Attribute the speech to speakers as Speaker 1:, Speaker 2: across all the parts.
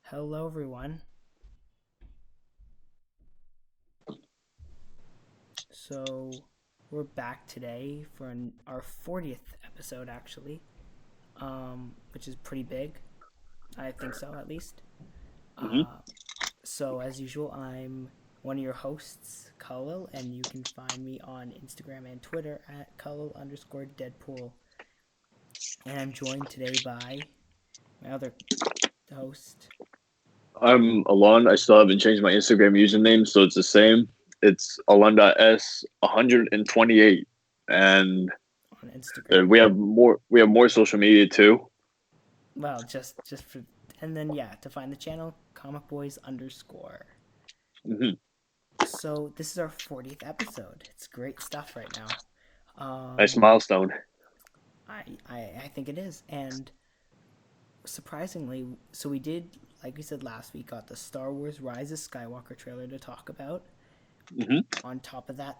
Speaker 1: Hello, everyone. So, we're back today for our 40th episode, actually, which is pretty big. I think so, at least.
Speaker 2: hmm
Speaker 1: Uh, so, as usual, I'm one of your hosts, Khalil, and you can find me on Instagram and Twitter at Khalil_Deadpool. And I'm joined today by my other host.
Speaker 2: I'm Alon. I still haven't changed my Instagram username, so it's the same. It's Alon.S128, and
Speaker 1: On Instagram.
Speaker 2: we have more social media too.
Speaker 1: Well, just for, and then yeah, to find the channel, Comic Boys underscore.
Speaker 2: hmm
Speaker 1: So this is our 40th episode. It's great stuff right now.
Speaker 2: Nice
Speaker 1: Um,
Speaker 2: milestone.
Speaker 1: I think it is, and surprisingly, so we did, like we said last week, got the Star Wars Rise of Skywalker trailer to talk about.
Speaker 2: hmm
Speaker 1: On top of that,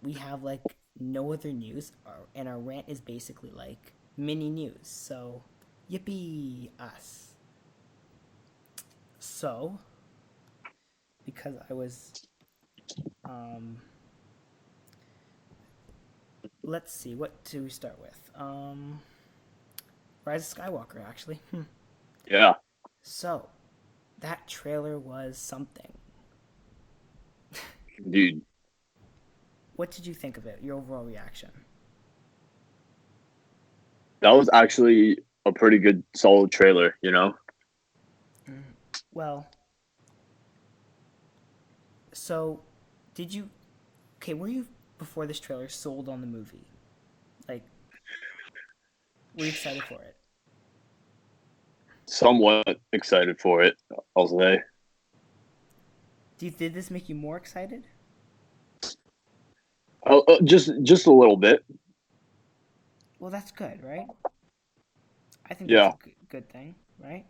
Speaker 1: we have like no other news, and our rant is basically like mini news. So, yippee us! So, because I was um let's see, what do we start with? Rise of Skywalker, actually.
Speaker 2: Yeah,
Speaker 1: So, that trailer was something.
Speaker 2: dude,
Speaker 1: What did you think of it? Your overall reaction?
Speaker 2: that was actually a pretty good, solid trailer.
Speaker 1: Well, so did you? Okay, were you before this trailer sold on the movie? Like, were you excited for it?
Speaker 2: Somewhat excited for it. I'll say.
Speaker 1: Did this make you more excited?
Speaker 2: Just a little bit.
Speaker 1: Well, that's good, right? I think that's a
Speaker 2: Yeah,
Speaker 1: good thing, right?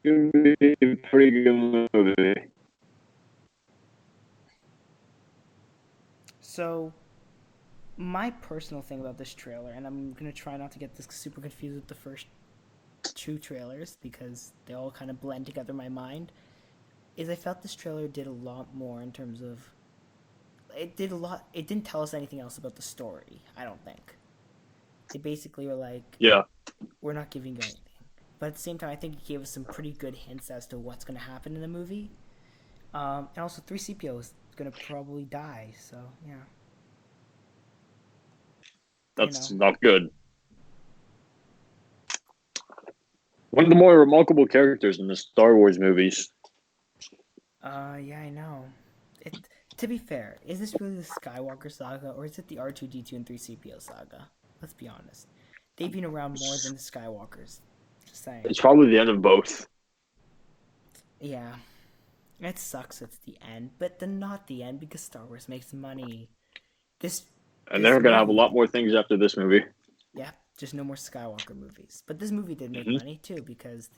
Speaker 2: gonna be a pretty good movie.
Speaker 1: So, my personal thing about this trailer, and I'm gonna try not to get this super confused with the first two trailers because they all kind of blend together in my mind, is I felt this trailer did a lot more in terms of it did a lot. It didn't tell us anything else about the story. I don't think they basically were like,
Speaker 2: Yeah.
Speaker 1: we're not giving you anything, but at the same time, I think it gave us some pretty good hints as to what's going to happen in the movie. And also, 3CPO is going to probably die. So yeah, you
Speaker 2: That's
Speaker 1: know.
Speaker 2: not good. One of the more remarkable characters in the Star Wars movies.
Speaker 1: Yeah, I know. It. To be fair, is this really the Skywalker saga or is it the R2D2 and 3CPO saga? Let's be honest. They've been around more than the Skywalkers. Just saying.
Speaker 2: It's probably the end of both.
Speaker 1: Yeah, it sucks it's the end, but then not the end because Star Wars makes money. This
Speaker 2: And
Speaker 1: this
Speaker 2: they're going to have a lot
Speaker 1: movie,
Speaker 2: more things after this movie.
Speaker 1: yeah, just no more Skywalker movies. But this movie did make
Speaker 2: hmm
Speaker 1: money too because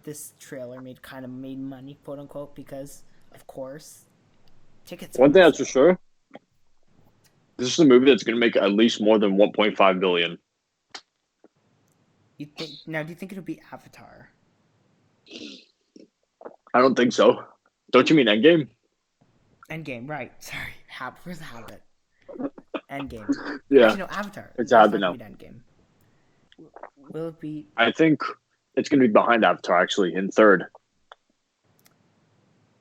Speaker 1: this trailer made money, quote unquote, because of course tickets are
Speaker 2: One
Speaker 1: on
Speaker 2: thing that's for
Speaker 1: sale.
Speaker 2: sure, this is a movie that's going to make at least more than 1.5 billion.
Speaker 1: You think now? Do you think it'll be Avatar?
Speaker 2: I don't think so. Don't you mean Endgame?
Speaker 1: Endgame, right? Sorry, where's the habit? Endgame.
Speaker 2: Yeah,
Speaker 1: Actually, no, Avatar.
Speaker 2: it's
Speaker 1: That's
Speaker 2: happening
Speaker 1: not gonna
Speaker 2: now.
Speaker 1: be Endgame. Will it be?
Speaker 2: I think it's going to be behind Avatar, actually, in third.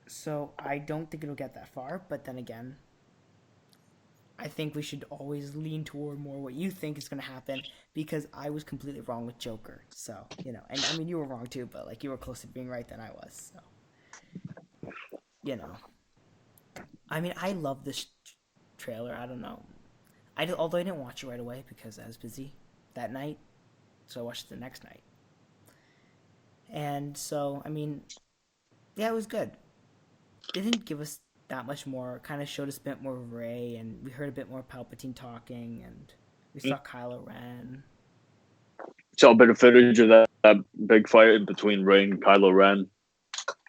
Speaker 1: So I don't think it'll get that far. But then again, I think we should always lean toward more what you think is going to happen because I was completely wrong with Joker. So, and I mean, you were wrong too, but like you were closer to being right than I was. So, you know, I mean, I love this trailer. I don't know. Although I didn't watch it right away because I was busy that night. So I watched it the next night. And so, I mean, yeah, it was good. It didn't give us that much more. It kind of showed us a bit more of Ray, and we heard a bit more Palpatine talking, and we saw Kylo Ren.
Speaker 2: Saw a bit of footage of that big fight between Rey and Kylo Ren.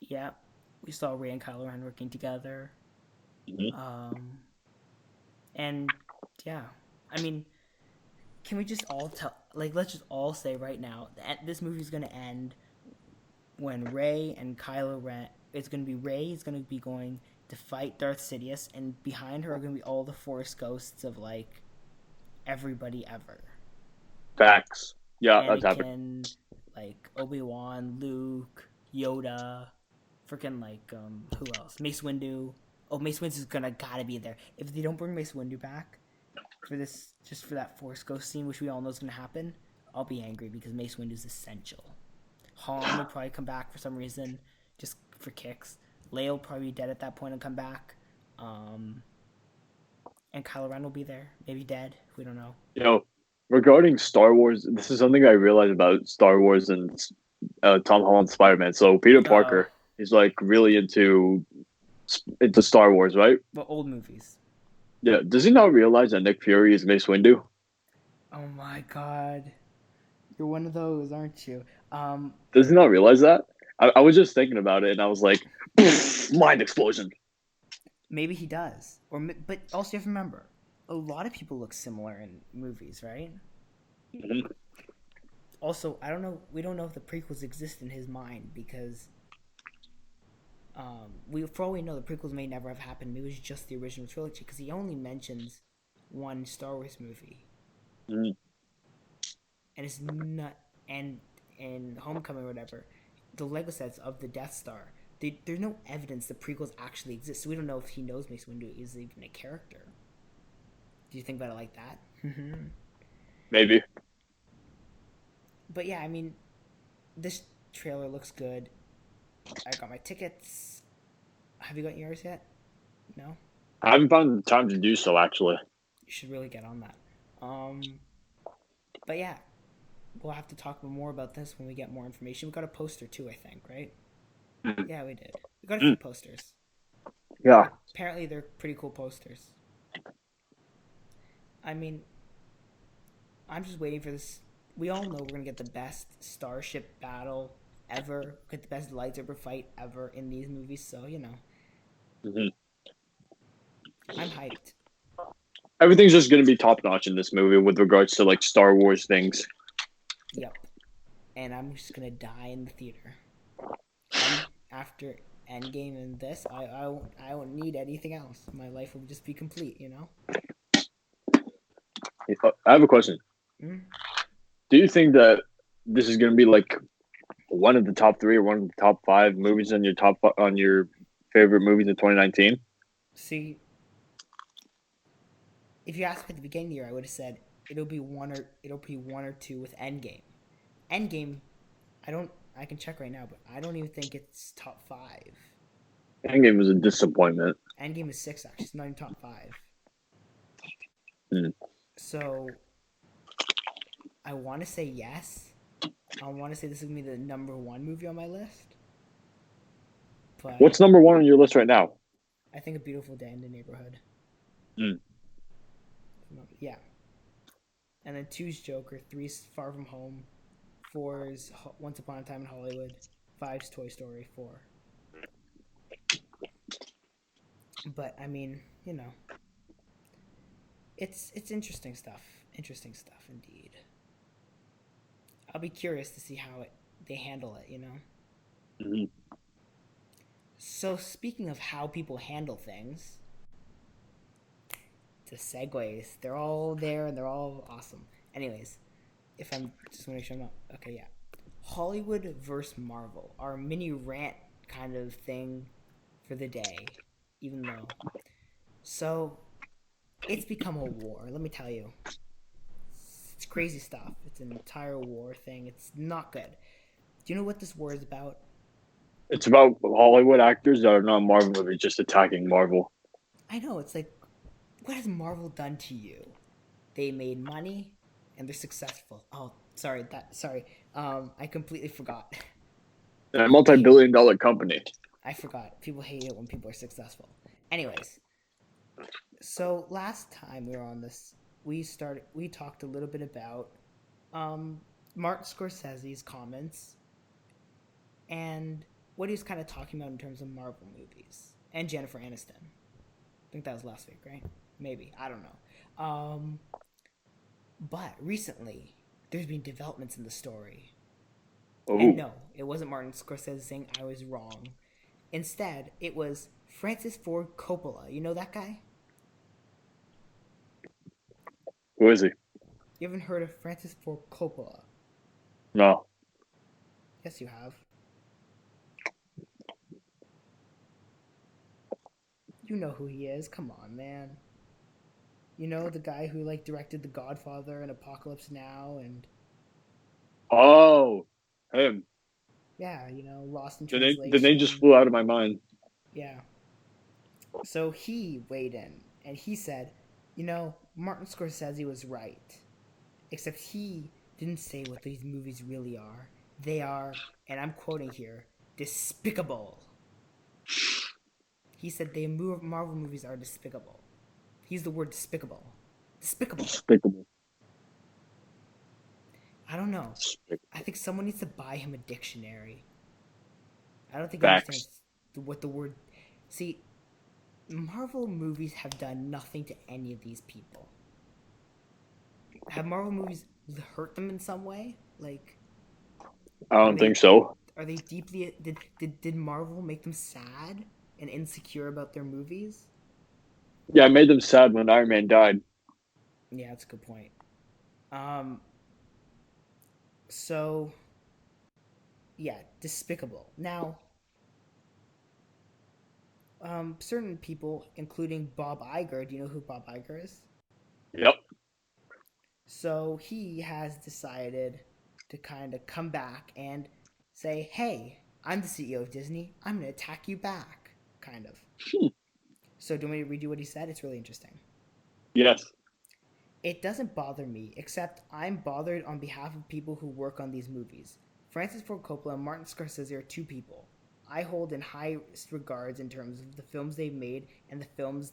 Speaker 1: Yeah, we saw Ray and Kylo Ren working together.
Speaker 2: hmm
Speaker 1: Um, and yeah, I mean, can we just all tell? Like, let's just all say right now that this movie's gonna end when Rey and Kylo Ren. It's gonna be Rey is gonna be going to fight Darth Sidious, and behind her are gonna be all the Force ghosts of like everybody ever.
Speaker 2: Facts. Yeah, that's happening.
Speaker 1: Anakin, like ObiWan, Luke, Yoda, freaking like who else? Mace Windu. Oh, Mace Windu's gotta be there. If they don't bring Mace Windu back for this, just for that Force Ghost scene, which we all know is gonna happen, I'll be angry because Mace Windu's essential. Han will probably come back for some reason, just for kicks. Leia will probably be dead at that point and come back. Um, and Kylo Ren will be there, maybe dead. We don't know.
Speaker 2: You know, regarding Star Wars, this is something I realized about Star Wars and Tom Holland's Spider-Man. So Peter
Speaker 1: Uh,
Speaker 2: Parker is like really into Star Wars, right?
Speaker 1: but old movies.
Speaker 2: Yeah. Does he not realize that Nick Fury is Mace Windu?
Speaker 1: Oh my god. You're one of those, aren't you?
Speaker 2: Does he not realize that? I was just thinking about it, and I was like, mind explosion.
Speaker 1: Maybe he does. But also you have to remember, a lot of people look similar in movies, right?
Speaker 2: Mhm.
Speaker 1: Also, I don't know. We don't know if the prequels exist in his mind because for all we know, the prequels may never have happened. Maybe it was just the original trilogy because he only mentions one Star Wars movie,
Speaker 2: Mhm.
Speaker 1: and it's not and Homecoming or whatever. The Lego sets of the Death Star. There's no evidence the prequels actually exist, so we don't know if he knows Mace Windu is even a character. Do you think about it like that?
Speaker 2: Maybe.
Speaker 1: But yeah, I mean, this trailer looks good. I got my tickets. Have you gotten yours yet? No?
Speaker 2: I haven't found the time to do so, actually.
Speaker 1: You should really get on that. But yeah, we'll have to talk more about this when we get more information. We got a poster too, I think, right?
Speaker 2: Mhm.
Speaker 1: Yeah, we did. We got a few
Speaker 2: Mm.
Speaker 1: posters.
Speaker 2: Yeah.
Speaker 1: Apparently, they're pretty cool posters. I mean, I'm just waiting for this. We all know we're gonna get the best starship battle ever, get the best lightsaber fight ever in these movies. So
Speaker 2: Mhm.
Speaker 1: I'm hyped.
Speaker 2: Everything's just going to be top notch in this movie with regards to like Star Wars things.
Speaker 1: Yep. And I'm just gonna die in the theater. And after Endgame and this, I won't need anything else. My life will just be complete.
Speaker 2: I have a question.
Speaker 1: Mm?
Speaker 2: Do you think that this is going to be like one of the top three or one of the top five movies on your favorite movies of 2019?
Speaker 1: See, if you asked me at the beginning of the year, I would have said it'll be one or two with Endgame. Endgame, I don't. I can check right now, but I don't even think it's top five.
Speaker 2: Endgame was a disappointment.
Speaker 1: Endgame is six actually. It's not even top five.
Speaker 2: Hmm.
Speaker 1: So I want to say yes. I want to say this is gonna be the number one movie on my list, but
Speaker 2: What's number one on your list right now?
Speaker 1: I think A Beautiful Day in the Neighborhood.
Speaker 2: Hmm.
Speaker 1: Yeah, and then two's Joker, three's Far From Home, four's Once Upon a Time in Hollywood, five's Toy Story 4. But I mean, it's interesting stuff. Interesting stuff indeed. I'll be curious to see how they handle it.
Speaker 2: Hmm.
Speaker 1: So speaking of how people handle things, the segues, they're all there and they're all awesome. Anyways, if I'm just want to make sure I'm not okay, yeah. Hollywood versus Marvel, our mini rant kind of thing for the day, even though. So it's become a war. Let me tell you, it's crazy stuff. It's an entire war thing. It's not good. Do you know what this war is about?
Speaker 2: It's about Hollywood actors that are not Marvel movies just attacking Marvel.
Speaker 1: I know. It's like, what has Marvel done to you? They made money and they're successful. Oh, sorry. Sorry. I completely forgot.
Speaker 2: And a
Speaker 1: People hate.
Speaker 2: multi-billion-dollar company.
Speaker 1: I forgot. People hate it when people are successful. Anyways, so last time we were on this, we talked a little bit about um, Martin Scorsese's comments and what he was kind of talking about in terms of Marvel movies and Jennifer Aniston. I think that was last week, right? Maybe, I don't know. But recently, there's been developments in the story, and
Speaker 2: Oh,
Speaker 1: no, It wasn't Martin Scorsese saying I was wrong. Instead, it was Francis Ford Coppola. You know that guy?
Speaker 2: Who is he?
Speaker 1: You haven't heard of Francis Ford Coppola?
Speaker 2: No.
Speaker 1: Yes, you have. You know who he is. Come on, man. You know the guy who like directed The Godfather and Apocalypse Now and
Speaker 2: Oh, him.
Speaker 1: yeah, Lost in
Speaker 2: The name just
Speaker 1: Translation.
Speaker 2: flew out of my mind.
Speaker 1: Yeah. So he weighed in and he said, Martin Scorsese was right. Except he didn't say what these movies really are. They are, and I'm quoting here, despicable. He said Marvel movies are despicable. He used the word despicable. Despicable.
Speaker 2: Despicable.
Speaker 1: I don't know. I
Speaker 2: Despicable.
Speaker 1: think someone needs to buy him a dictionary. I don't think he
Speaker 2: Facts.
Speaker 1: understands what the word. See, Marvel movies have done nothing to any of these people. Have Marvel movies hurt them in some way? Like,
Speaker 2: I
Speaker 1: are
Speaker 2: don't
Speaker 1: they
Speaker 2: think so.
Speaker 1: are they deeply did Marvel make them sad and insecure about their movies?
Speaker 2: Yeah, I made them sad when Iron Man died.
Speaker 1: Yeah, that's a good point. Um, so yeah, despicable. Now, certain people, including Bob Iger, do you know who Bob Iger is?
Speaker 2: Yep.
Speaker 1: So he has decided to kind of come back and say, "Hey, I'm the CEO of Disney. I'm going to attack you back." Kind of. So do you want me to read you what he said? It's really interesting.
Speaker 2: Yes.
Speaker 1: It doesn't bother me, except I'm bothered on behalf of people who work on these movies. Francis Ford Coppola and Martin Scorsese are two people I hold in highest regards in terms of the films they've made and the films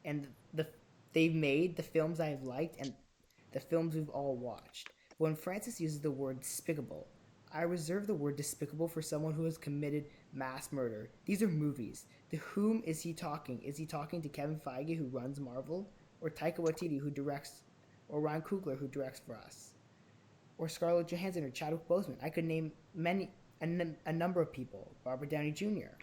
Speaker 1: and the they've made, the films I've liked, and the films we've all watched. But when Francis uses the word despicable, I reserve the word despicable for someone who has committed mass murder. These are movies. To whom is he talking? Is he talking to Kevin Feige, who runs Marvel, or Taika Waititi, who directs, or Ryan Coogler, who directs for us, or Scarlett Johansson, or Chadwick Boseman? I could name a number of people. Robert Downey Jr.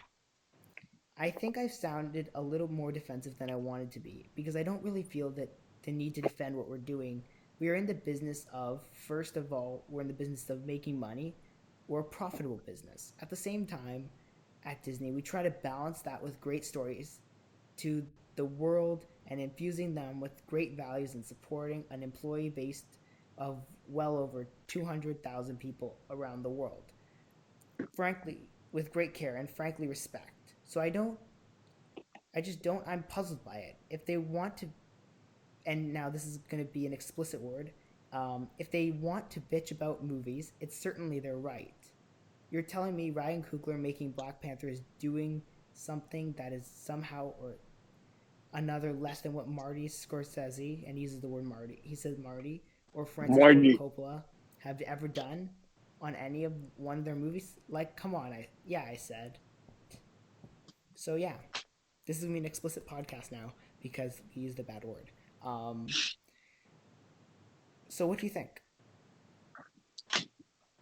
Speaker 1: I think I've sounded a little more defensive than I wanted to be because I don't really feel that the need to defend what we're doing. We are in the business of, first of all, we're in the business of making money. We're a profitable business. At the same time, at Disney, we try to balance that with great stories to the world and infusing them with great values and supporting an employee base of well over 200,000 people around the world. Frankly, with great care and frankly respect. So I just don't. I'm puzzled by it. If they want to, and now this is going to be an explicit word, if they want to bitch about movies, it's certainly their right. You're telling me Ryan Coogler making Black Panther is doing something that is somehow or another less than what Marty Scorsese, and he uses the word Marty, he says Marty, or Francis Ford
Speaker 2: Marty.
Speaker 1: Coppola have ever done on any of one of their movies? Like, come on, I said. So yeah, this is gonna be an explicit podcast now because we used a bad word. Um, so what do you think?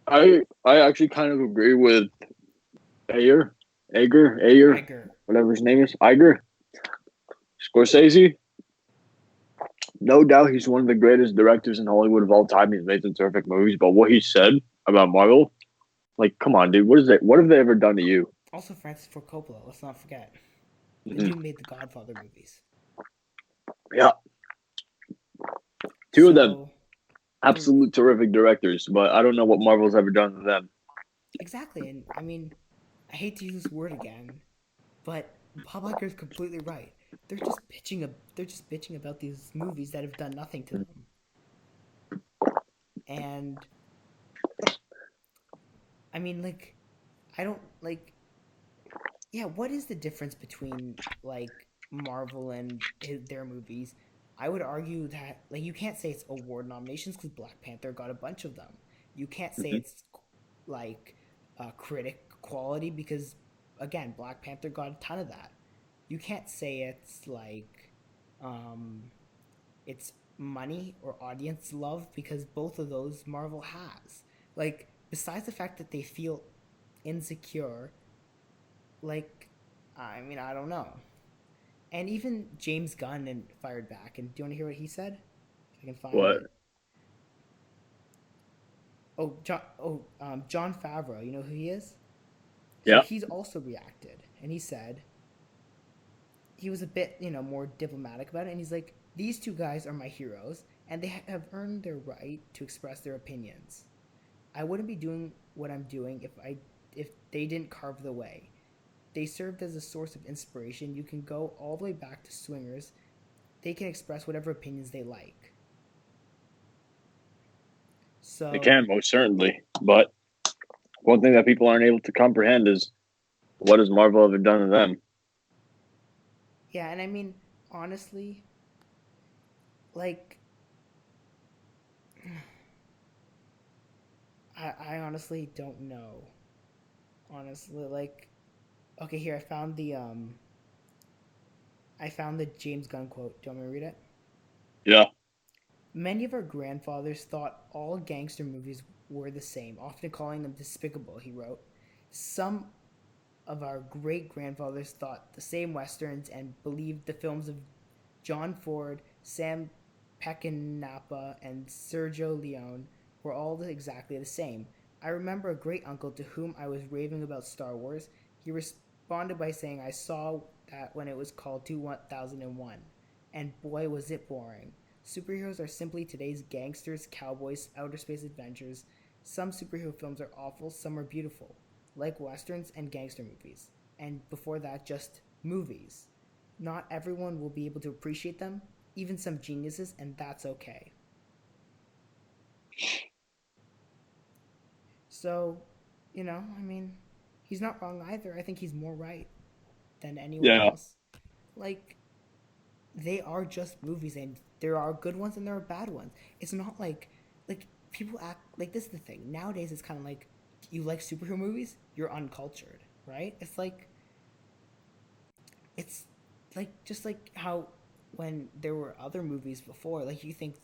Speaker 2: I actually kind of agree with Ayer,
Speaker 1: Iger.
Speaker 2: whatever his name is. Iger. Scorsese. No doubt he's one of the greatest directors in Hollywood of all time. He's made some terrific movies, but what he said about Marvel, like, come on, dude, what have they ever done to you?
Speaker 1: Also Francis Ford Coppola. Let's not forget the
Speaker 2: Mm-hmm.
Speaker 1: dude made the Godfather movies.
Speaker 2: Yeah, two of them,
Speaker 1: So the
Speaker 2: absolute terrific directors, but I don't know what Marvel's ever done to them.
Speaker 1: exactly, and I mean, I hate to use this word again, but Bob Iger is completely right. They're just bitching about these movies that have done nothing to them. And I mean, like, I don't like. Yeah, what is the difference between like Marvel and their movies? I would argue that like you can't say it's award nominations because Black Panther got a bunch of them. You can't say
Speaker 2: Mm-hmm.
Speaker 1: it's like critic quality because again, Black Panther got a ton of that. You can't say it's like um, it's money or audience love because both of those Marvel has. Like besides the fact that they feel insecure, like, I mean, I don't know. And even James Gunn and fired back. And do you want to hear what he said? If I can find
Speaker 2: What?
Speaker 1: it. John Favreau. You know who he is? So
Speaker 2: Yeah.
Speaker 1: he's also reacted, and he said he was a bit, more diplomatic about it. And he's like, "These two guys are my heroes, and they have earned their right to express their opinions. I wouldn't be doing what I'm doing if they didn't carve the way. They served as a source of inspiration. You can go all the way back to Swingers. They can express whatever opinions they like."
Speaker 2: They
Speaker 1: So
Speaker 2: can, most certainly. But one thing that people aren't able to comprehend is what has Marvel ever done to them?
Speaker 1: yeah, and I mean, honestly, like, I honestly don't know. Honestly, like, okay, here I found the James Gunn quote. Do you want me to read it?
Speaker 2: Yeah.
Speaker 1: Many of our grandfathers thought all gangster movies were the same, often calling them despicable, he wrote. Some of our great grandfathers thought the same westerns and believed the films of John Ford, Sam Peckinpah, and Sergio Leone were all exactly the same. I remember a great uncle to whom I was raving about Star Wars. He responded by saying, "I saw that when it was called 2001, and boy was it boring. Superheroes are simply today's gangsters, cowboys, outer space adventures. Some superhero films are awful, some are beautiful, like westerns and gangster movies. And before that, just movies. Not everyone will be able to appreciate them, even some geniuses, and that's okay." So, I mean, he's not wrong either. I think he's more right than anyone
Speaker 2: Yeah.
Speaker 1: else. Like, they are just movies, and there are good ones and there are bad ones. It's not like people act like this is the thing. Nowadays it's kind of like, you like superhero movies, you're uncultured, right? It's like just like how when there were other movies before, like you think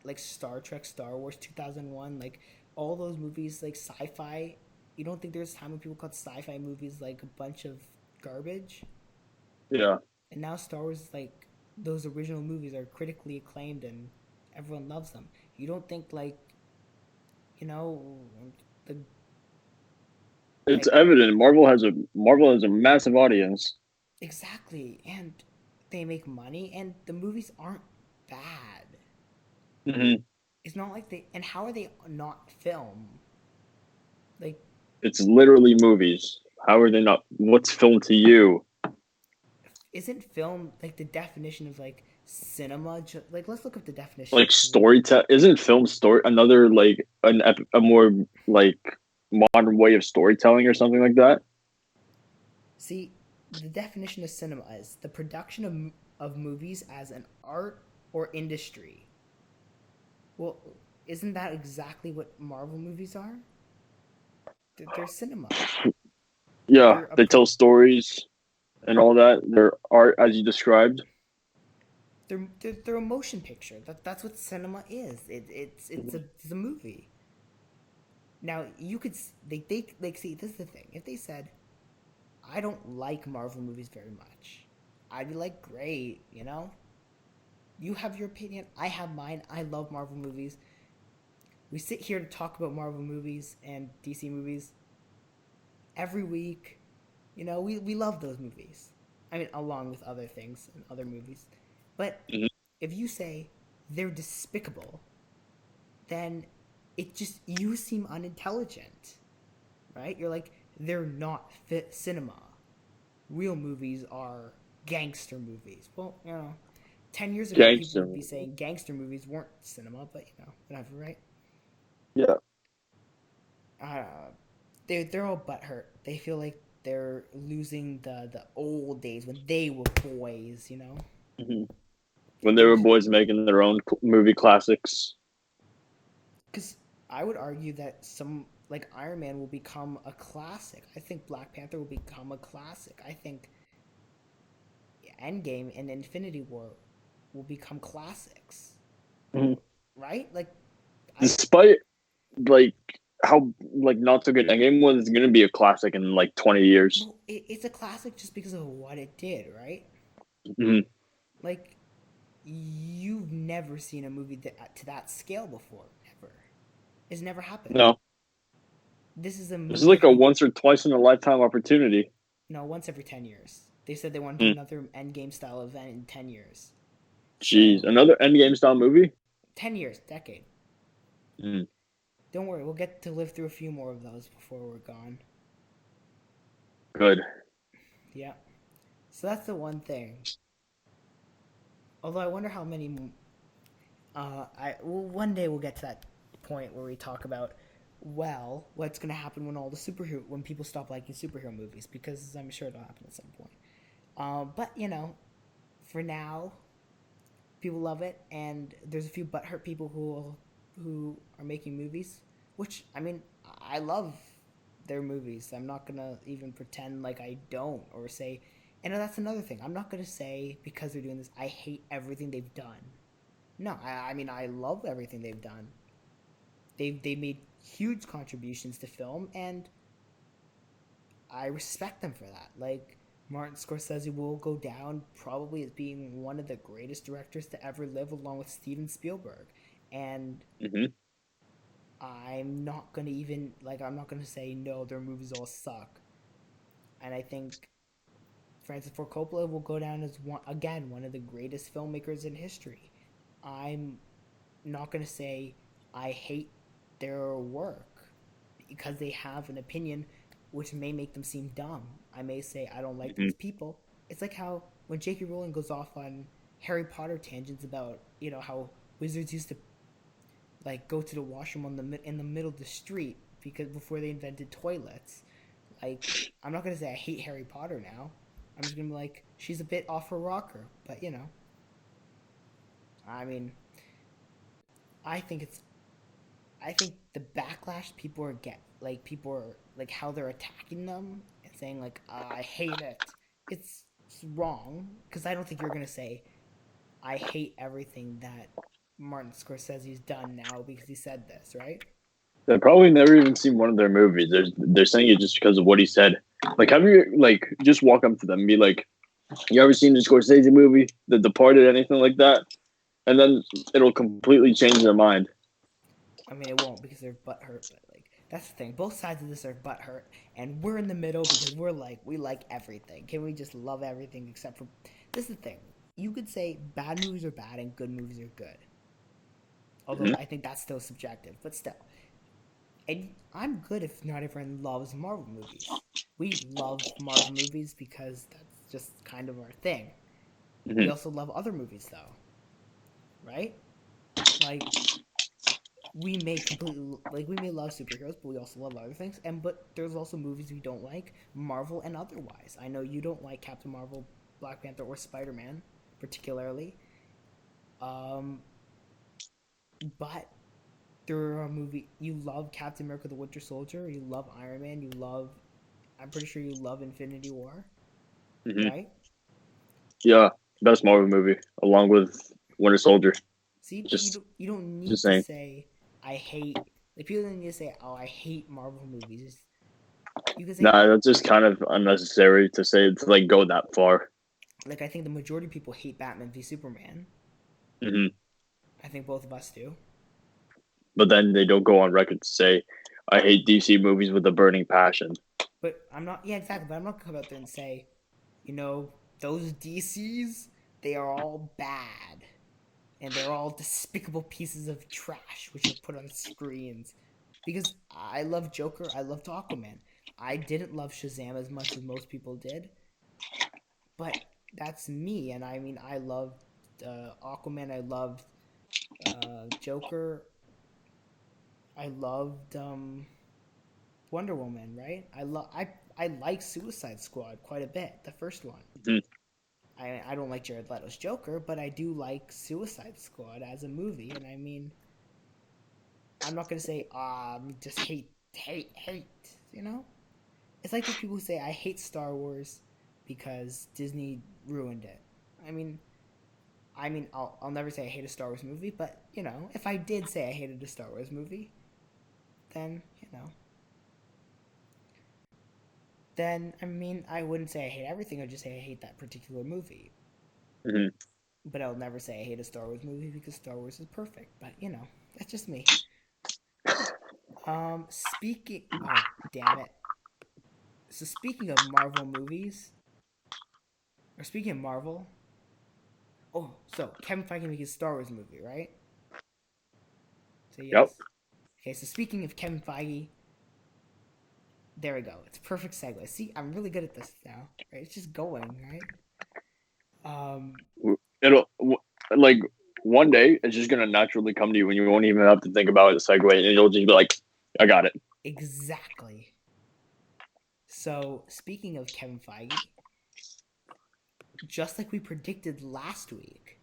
Speaker 1: like Star Trek, Star Wars, 2001, like all those movies, like sci-fi. You don't think there's a time when people called sci-fi movies like a bunch of garbage?
Speaker 2: Yeah.
Speaker 1: And now Star Wars is like, those original movies are critically acclaimed and everyone loves them. You don't think like, you know, the
Speaker 2: It's
Speaker 1: like
Speaker 2: evident Marvel has a massive audience.
Speaker 1: exactly, and they make money, and the movies aren't bad.
Speaker 2: Hmm.
Speaker 1: It's not like they, and how are they not film? Like,
Speaker 2: It's literally movies. How are they not? What's film to you?
Speaker 1: isn't film like the definition of like cinema? Like, let's look up the definition
Speaker 2: Like
Speaker 1: because we
Speaker 2: storytelling isn't film story another like a more like modern way of storytelling or something like that?
Speaker 1: see the definition of cinema is the production of movies as an art or industry. Well, isn't that exactly what Marvel movies are? They're cinema.
Speaker 2: Yeah,
Speaker 1: They're a
Speaker 2: they tell stories and all that. Their art, as you described.
Speaker 1: they're a motion picture. That's what cinema is. It's a movie. Now you could they like see this is the thing. If they said, "I don't like Marvel movies very much," I'd be like, "Great, you have your opinion. I have mine. I love Marvel movies. We sit here to talk about Marvel movies and DC movies every week. We love those movies. I mean, along with other things and other movies. But
Speaker 2: Mhm.
Speaker 1: if you say they're despicable, then it just, you seem unintelligent, right? You're like, they're not fit cinema. Real movies are gangster movies. Well, 10 years ago, people
Speaker 2: Gangster
Speaker 1: would be
Speaker 2: movie.
Speaker 1: saying gangster movies weren't cinema, but, whatever, right?
Speaker 2: Yeah.
Speaker 1: uh, they're all butthurt. They feel like they're losing the old days when they were boys.
Speaker 2: Hmm. When they
Speaker 1: They're
Speaker 2: were
Speaker 1: just,
Speaker 2: boys making their own movie classics.
Speaker 1: because I would argue that some like Iron Man will become a classic. I think Black Panther will become a classic. I think Endgame and Infinity War will become classics,
Speaker 2: Mhm.
Speaker 1: right? Like, I
Speaker 2: Despite like how like not so good Endgame was going to be a classic in like 20 years.
Speaker 1: Well, it's a classic just because of what it did, right?
Speaker 2: Hmm.
Speaker 1: Like, you've never seen a movie to that scale before. Never. It's never happened.
Speaker 2: No,
Speaker 1: This is a
Speaker 2: this is
Speaker 1: movie
Speaker 2: like
Speaker 1: that
Speaker 2: a
Speaker 1: people.
Speaker 2: once or twice in a lifetime opportunity.
Speaker 1: No, once every 10 years. They said they want to do
Speaker 2: Hmm.
Speaker 1: another Endgame style event in 10 years.
Speaker 2: Jeez,
Speaker 1: So,
Speaker 2: another Endgame style movie.
Speaker 1: 10 years, decade.
Speaker 2: Mm,
Speaker 1: Don't worry, we'll get to live through a few more of those before we're gone.
Speaker 2: good.
Speaker 1: Yeah. So that's the one thing. Although I wonder how many. One day we'll get to that point where we talk about, well, what's gonna happen when all the superhero when people stop liking superhero movies, because I'm sure it'll happen at some point. But for now, people love it, and there's a few butthurt people who are making movies, which I mean, I love their movies. I'm not gonna even pretend like I don't or say, and that's another thing. I'm not gonna say because they're doing this, I hate everything they've done. No, I mean I love everything they've done. They made huge contributions to film, and I respect them for that. Like, Martin Scorsese will go down probably as being one of the greatest directors to ever live, along with Steven Spielberg. And
Speaker 2: Hmm.
Speaker 1: I'm not gonna say no, their movies all suck. And I think Francis Ford Coppola will go down as one of the greatest filmmakers in history. I'm not gonna say I hate their work because they have an opinion which may make them seem dumb. I may say I don't like them
Speaker 2: Hmm.
Speaker 1: as people. It's like how when J.K. Rowling goes off on Harry Potter tangents about how wizards used to like go to the washroom in the middle of the street because before they invented toilets. Like, I'm not gonna say I hate Harry Potter now. I'm just gonna be like, she's a bit off her rocker, but I mean, I think it's I think the backlash people are like how they're attacking them and saying like I hate it. It's wrong because I don't think you're gonna say I hate everything that Martin Scorsese's done now because he said this, right?
Speaker 2: They've probably never even seen one of their movies. They're saying it just because of what he said. Like, have you like just walk up to them and be like, "You ever seen the Scorsese movie, The Departed, anything like that?" And then it'll completely change their mind.
Speaker 1: I mean, it won't because they're butthurt, but like that's the thing. Both sides of this are butthurt, and we're in the middle because we like everything. Can we just love everything except for this? Is the thing. You could say bad movies are bad and good movies are good. Although
Speaker 2: Hmm.
Speaker 1: I think that's still subjective, but still. And I'm good if not everyone loves Marvel movies. We love Marvel movies because that's just kind of our thing. We
Speaker 2: Hmm.
Speaker 1: also love other movies though, right? Like we may love superheroes, but we also love other things. But there's also movies we don't like, Marvel and otherwise. I know you don't like Captain Marvel, Black Panther, or Spider-Man particularly. Um, but there are movie you love Captain America: The Winter Soldier. You love Iron Man. You love. I'm pretty sure you love Infinity War,
Speaker 2: Hmm.
Speaker 1: right?
Speaker 2: Yeah, best Marvel movie along with Winter Soldier.
Speaker 1: See, but
Speaker 2: Just
Speaker 1: you don't
Speaker 2: just
Speaker 1: need to
Speaker 2: saying.
Speaker 1: say I hate. Like people don't need to say, "Oh, I hate Marvel movies." You can say,
Speaker 2: Nah,
Speaker 1: "Oh,
Speaker 2: that's just kind of unnecessary to say to like go that far.
Speaker 1: like I think the majority of people hate Batman v Superman.
Speaker 2: Hmm.
Speaker 1: I think both of us do.
Speaker 2: But then they don't go on record to say, "I hate DC movies with a burning passion."
Speaker 1: But I'm not. Yeah, exactly. But I'm not gonna come out there and say, you know, those DCs, they are all bad, and they're all despicable pieces of trash which are put on screens. Because I love Joker, I loved Aquaman. I didn't love Shazam as much as most people did, but that's me. And I mean, I loved Aquaman. I loved Joker. I loved Wonder Woman. Right? I like Suicide Squad quite a bit. The first one.
Speaker 2: Mhm.
Speaker 1: I don't like Jared Leto's Joker, but I do like Suicide Squad as a movie. And I mean, I'm not gonna say just hate. It's like those people who say I hate Star Wars because Disney ruined it. I mean, I'll never say I hate a Star Wars movie, but if I did say I hated a Star Wars movie, then then I mean, I wouldn't say I hate everything. I'd just say I hate that particular movie.
Speaker 2: Hmm.
Speaker 1: But I'll never say I hate a Star Wars movie because Star Wars is perfect. But that's just me. Speaking. Oh, damn it. So speaking of Marvel movies, or speaking of Marvel, oh, so Kevin Feige making a Star Wars movie, right? So
Speaker 2: Yep.
Speaker 1: yes. Okay, so speaking of Kevin Feige, there we go. It's a perfect segue. See, I'm really good at this now. Right? It's just going, right?
Speaker 2: It'll like one day it's just gonna naturally come to you, and you won't even have to think about it. Segue, and you'll just be like, "I got it."
Speaker 1: Exactly. So speaking of Kevin Feige, just like we predicted last week,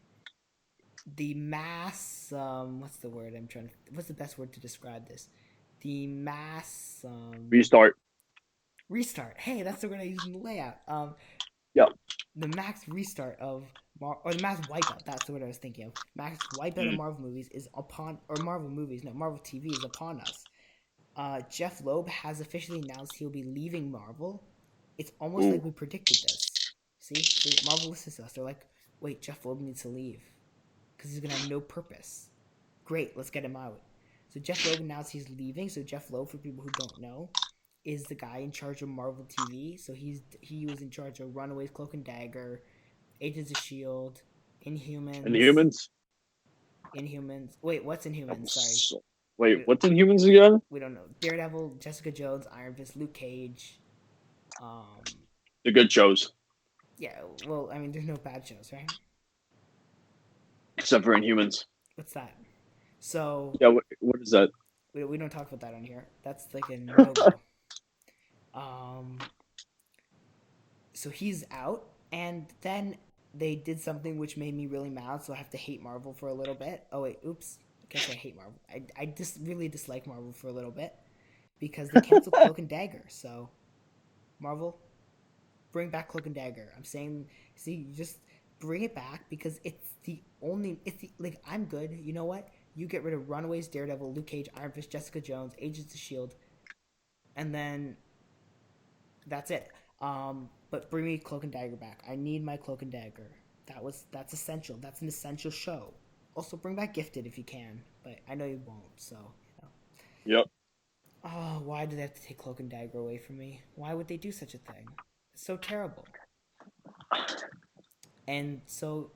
Speaker 1: the mass what's the word I'm trying to what's the best word to describe this? The mass
Speaker 2: Restart.
Speaker 1: restart. Hey, that's the word I used in the layout.
Speaker 2: Yep.
Speaker 1: The max restart of or the max wipeout. That's the word I was thinking of. Max wipeout of Marvel movies is upon, or Marvel movies, no, Marvel TV is upon us. Jeff Loeb has officially announced he'll be leaving Marvel. It's almost
Speaker 2: Ooh.
Speaker 1: like we predicted this. See, Marvel listens to us. They're like, wait, Jeff Loeb needs to leave because he's gonna have no purpose. Great, let's get him out. So Jeff Loeb announced he's leaving. So Jeff Loeb, for people who don't know, is the guy in charge of Marvel TV. So he was in charge of Runaways, Cloak and Dagger, Agents of Shield,
Speaker 2: And
Speaker 1: Inhumans,
Speaker 2: humans.
Speaker 1: Inhumans. Wait, what's Inhumans? Sorry,
Speaker 2: Wait,
Speaker 1: we,
Speaker 2: what's in humans again?
Speaker 1: we don't know. Daredevil, Jessica Jones, Iron Fist, Luke Cage. Um,
Speaker 2: The good shows,
Speaker 1: yeah. Well, I mean, there's no bad shows, right?
Speaker 2: except for Inhumans.
Speaker 1: What's that? So
Speaker 2: Yeah, what is that?
Speaker 1: we don't talk about that on here. That's like a no go. Um, so he's out, and then they did something which made me really mad. So I have to hate Marvel for a little bit. Oh wait, oops. I can't say I hate Marvel. I just really dislike Marvel for a little bit because they canceled Cloak and Dagger. So Marvel, bring back Cloak and Dagger. I'm saying, see, just bring it back because it's the only. It's the, like, I'm good. You know what? You get rid of Runaways, Daredevil, Luke Cage, Iron Fist, Jessica Jones, Agents of Shield, and then that's it. But bring me Cloak and Dagger back. I need my Cloak and Dagger. That's essential. That's an essential show. Also, bring back Gifted if you can, but I know you won't. So
Speaker 2: Yep.
Speaker 1: oh, why do they have to take Cloak and Dagger away from me? Why would they do such a thing? It's so terrible. And so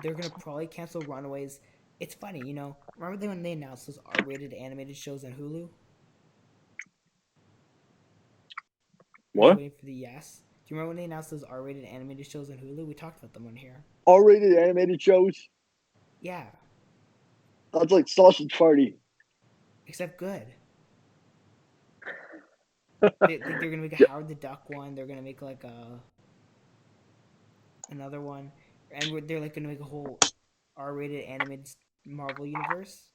Speaker 1: they're gonna probably cancel Runaways. It's funny, Remember when they announced those R-rated animated shows on Hulu? I'm just
Speaker 2: What?
Speaker 1: waiting for the yes. Do you remember when they announced those R-rated animated shows on Hulu? We talked about them on here.
Speaker 2: R-rated animated shows.
Speaker 1: Yeah,
Speaker 2: That's like Sausage Party.
Speaker 1: except good. They're gonna make a Howard the Duck one. They're gonna make like another one, and they're like gonna make a whole R-rated animated Marvel universe.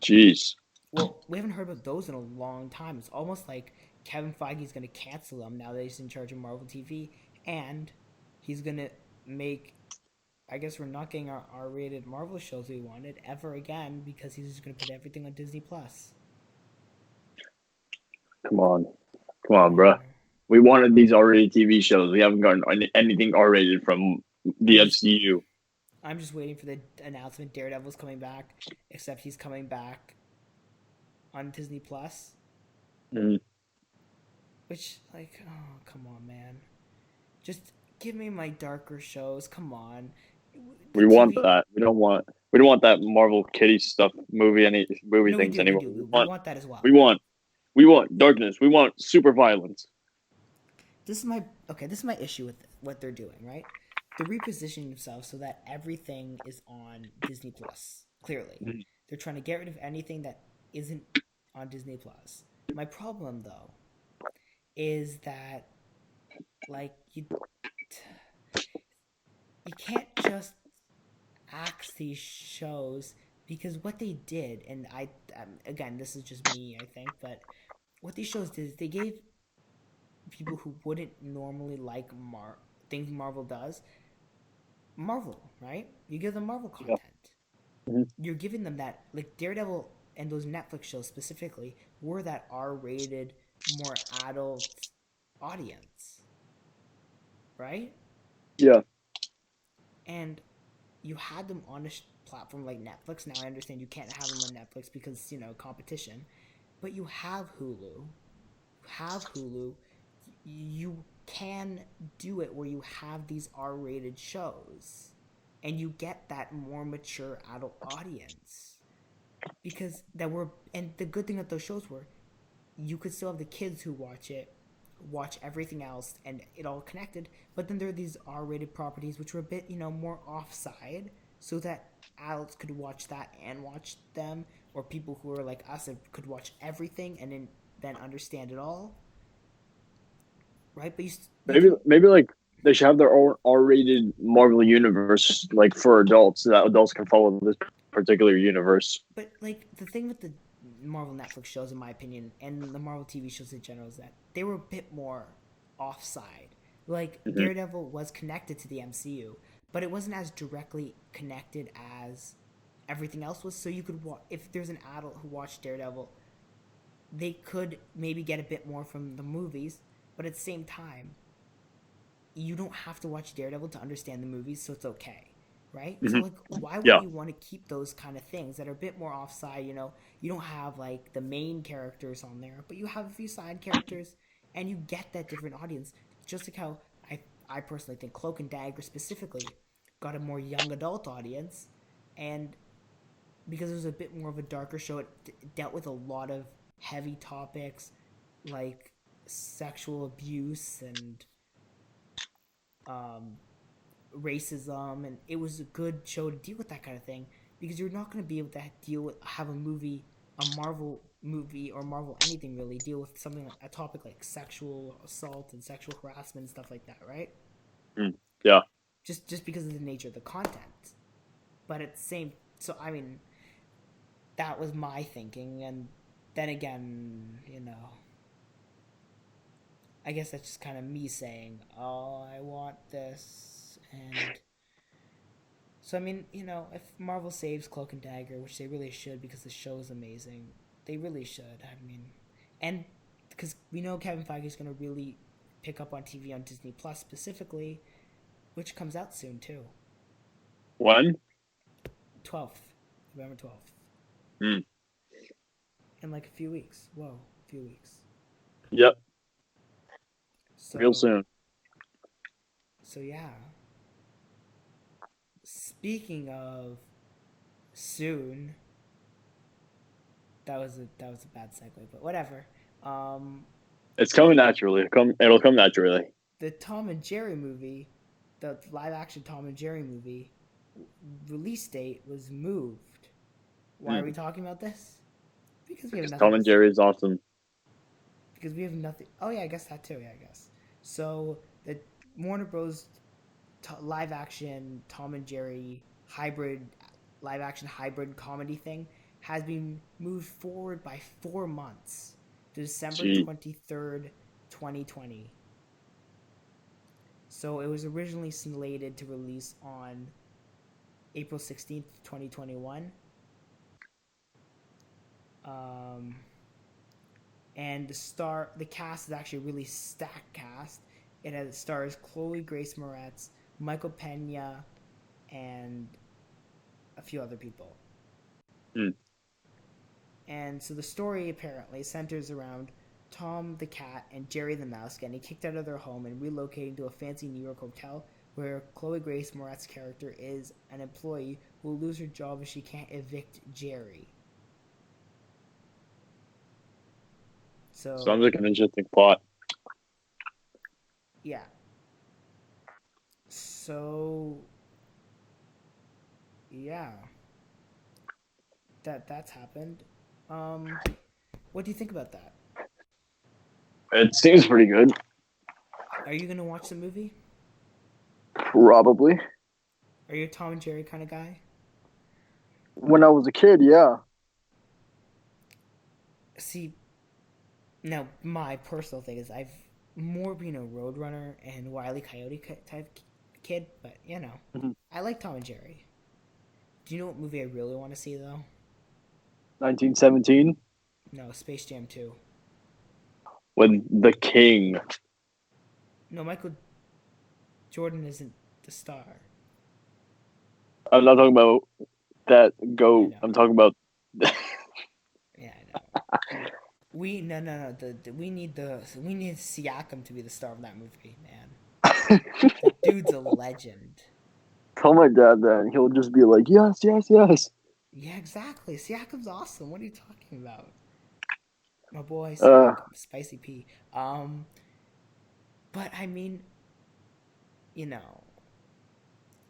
Speaker 2: Jeez.
Speaker 1: Well, we haven't heard about those in a long time. It's almost like Kevin Feige's going to cancel them now that he's in charge of Marvel TV, and he's going to make. I guess we're not getting our R-rated Marvel shows we wanted ever again because he's just going to put everything on Disney Plus.
Speaker 2: Come on, bro. We wanted these R-rated TV shows. We haven't gotten anything R-rated from the MCU.
Speaker 1: I'm just waiting for the announcement. Daredevil's coming back, except he's coming back on Disney Plus.
Speaker 2: Mm-hmm.
Speaker 1: Which, like, oh, come on, man. Just give me my darker shows. Come on.
Speaker 2: We want that. We don't want that Marvel Kitty stuff movie
Speaker 1: No,
Speaker 2: things
Speaker 1: we
Speaker 2: anymore.
Speaker 1: do. We want that as well.
Speaker 2: We want darkness. We want super violence.
Speaker 1: This is my issue with what they're doing, right? They're repositioning themselves so that everything is on Disney Plus. Clearly,
Speaker 2: Mhm.
Speaker 1: they're trying to get rid of anything that isn't on Disney Plus. My problem, though, is that like you can't just axe these shows because what they did, and again, this is just me, I think, but what these shows did is they gave people who wouldn't normally like things Marvel does Marvel, right? You give them Marvel
Speaker 2: Yeah.
Speaker 1: content.
Speaker 2: Mm-hmm.
Speaker 1: You're giving them that, like Daredevil. and those Netflix shows specifically were that R-rated, more adult audience, right?
Speaker 2: Yeah.
Speaker 1: And you had them on a platform like Netflix. Now I understand you can't have them on Netflix because competition, but you have Hulu. You can do it where you have these R-rated shows, and you get that more mature adult audience because that were and the good thing that those shows were, you could still have the kids who watch everything else and it all connected, but then there are these R-rated properties which were a bit more offside, so that adults could watch that and watch them, or people who are like us that could watch everything and then understand it all, right? But you
Speaker 2: Maybe
Speaker 1: can.
Speaker 2: maybe like they should have their own R-rated Marvel universe like for adults, so that adults can follow this particular universe.
Speaker 1: But like the thing with the Marvel Netflix shows, in my opinion, and the Marvel TV shows in general, is that they were a bit more offside. Like
Speaker 2: Hmm.
Speaker 1: Daredevil was connected to the MCU, but it wasn't as directly connected as everything else was. So you could if there's an adult who watched Daredevil, they could maybe get a bit more from the movies, but at the same time, you don't have to watch Daredevil to understand the movies, so it's okay, right? So
Speaker 2: Hmm.
Speaker 1: like, why wouldn't
Speaker 2: Yeah.
Speaker 1: you want to keep those kind of things that are a bit more offside? You don't have like the main characters on there, but you have a few side characters, and you get that different audience. Just like how I personally think Cloak and Dagger specifically got a more young adult audience, and because it was a bit more of a darker show, it dealt with a lot of heavy topics like sexual abuse and um, racism, and it was a good show to deal with that kind of thing, because you're not going to be able to have a Marvel movie or Marvel anything really deal with something like a topic like sexual assault and sexual harassment and stuff like that, right?
Speaker 2: Mm. Yeah.
Speaker 1: Just because of the nature of the content. But at the same, so I mean, that was my thinking, and then again, I guess that's just kind of me saying, "Oh, I want this," and so I mean, if Marvel saves Cloak and Dagger, which they really should because the show is amazing, they really should. I mean, and because we know Kevin Feige is going to really pick up on TV on Disney Plus specifically, which comes out soon too,
Speaker 2: When?
Speaker 1: 12th, November 12th,
Speaker 2: Mm.
Speaker 1: in like a few weeks. Whoa, a few weeks.
Speaker 2: Yep. Real
Speaker 1: So
Speaker 2: soon.
Speaker 1: so yeah. Speaking of soon, that was a bad segue, but whatever. Um,
Speaker 2: It's
Speaker 1: the
Speaker 2: coming naturally. It'll come naturally.
Speaker 1: the Tom and Jerry movie, the live action Tom and Jerry movie, release date was moved. Why are we
Speaker 2: Mm.
Speaker 1: talking about this? Because we have
Speaker 2: Because
Speaker 1: nothing
Speaker 2: Tom and
Speaker 1: else.
Speaker 2: Jerry is awesome.
Speaker 1: Because we have nothing. Oh yeah, I guess that too. Yeah, I guess. So the Warner Bros. Live action Tom and Jerry hybrid, live action hybrid comedy thing has been moved forward by 4 months to December
Speaker 2: Gee.
Speaker 1: 23rd, 2020. So it was originally slated to release on April 16th, 2021. Um, and the cast is actually a really stacked cast. It stars Chloe Grace Moretz, Michael Pena, and a few other people.
Speaker 2: Mm.
Speaker 1: And so the story apparently centers around Tom the cat and Jerry the mouse getting kicked out of their home and relocating to a fancy New York hotel where Chloe Grace Moretz's character is an employee who will lose her job if she can't evict Jerry. So,
Speaker 2: Sounds like an interesting plot.
Speaker 1: yeah. So, yeah. That's happened. Um, what do you think about that?
Speaker 2: It seems pretty good.
Speaker 1: Are you gonna watch the movie?
Speaker 2: Probably.
Speaker 1: Are you a Tom and Jerry kind of guy?
Speaker 2: When I was a kid, yeah.
Speaker 1: See, now my personal thing is I've more been a Roadrunner and Wile E. Coyote type kid, but
Speaker 2: Mhm.
Speaker 1: I like Tom and Jerry. Do you know what movie I really want to see though?
Speaker 2: 1917
Speaker 1: No, Space Jam 2.
Speaker 2: with the king.
Speaker 1: No, Michael Jordan isn't the star.
Speaker 2: I'm not talking about that
Speaker 1: I
Speaker 2: goat.
Speaker 1: know.
Speaker 2: I'm talking about.
Speaker 1: Yeah, I know. We no no no. We need Siakam to be the star of that movie, man. The dude's a legend.
Speaker 2: Tell my dad that, and he'll just be like, "Yes, yes, yes."
Speaker 1: Yeah, exactly. Siakam's awesome. What are you talking about? My boy
Speaker 2: Uh,
Speaker 1: Siakam, Spicy P. Um, but I mean, you know,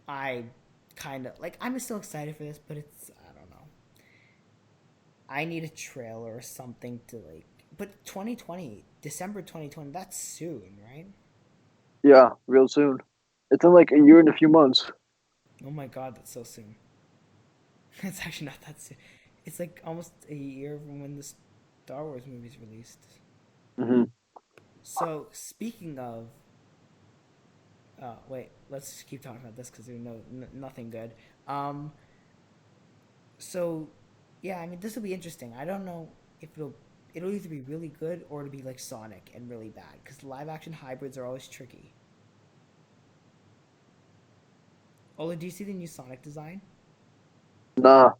Speaker 1: I kind of like. I'm still excited for this, but it's I don't know. I need a trailer or something to like. But 2020, December 2020, that's soon, right?
Speaker 2: yeah, real soon. It's in like a year and a few months.
Speaker 1: Oh my god, that's so soon. It's actually not that soon. It's like almost a year from when the Star Wars movie's released.
Speaker 2: Hmm.
Speaker 1: So speaking of, wait, let's just keep talking about this because there's nothing good. Um, so yeah, I mean this will be interesting. I don't know if it'll either be really good or it'll be like Sonic and really bad because live action hybrids are always tricky. Ola, do you see the new Sonic design?
Speaker 2: Nah.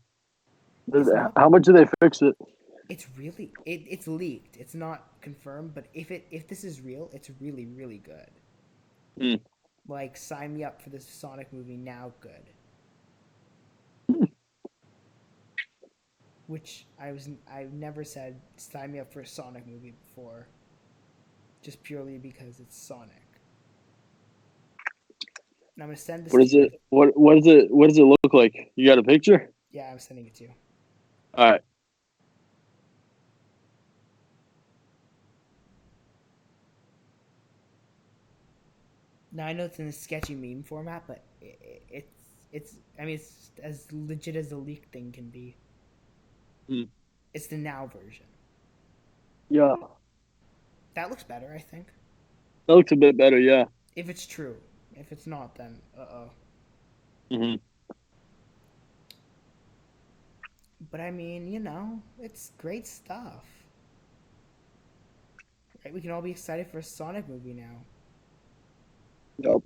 Speaker 1: It's not.
Speaker 2: How much do they fix it?
Speaker 1: It's really it's leaked. It's not confirmed, but if this is real, it's really really good.
Speaker 2: Mm.
Speaker 1: Like sign me up for this Sonic movie now. Good. Which I've never said sign me up for a Sonic movie before, just purely because it's Sonic. And I'm gonna send this
Speaker 2: What
Speaker 1: to
Speaker 2: is
Speaker 1: you.
Speaker 2: it? What is it? What does it look like? You got a picture?
Speaker 1: Yeah, I'm sending it to you.
Speaker 2: All right.
Speaker 1: Now I know it's in a sketchy meme format, but it's I mean it's as legit as the leak thing can be.
Speaker 2: Mm.
Speaker 1: It's the now version.
Speaker 2: Yeah,
Speaker 1: That looks better, I think.
Speaker 2: that looks a bit better. Yeah.
Speaker 1: If it's true. If it's not, then oh.
Speaker 2: Hmm.
Speaker 1: But I mean, it's great stuff. Right? We can all be excited for a Sonic movie now.
Speaker 2: Yep.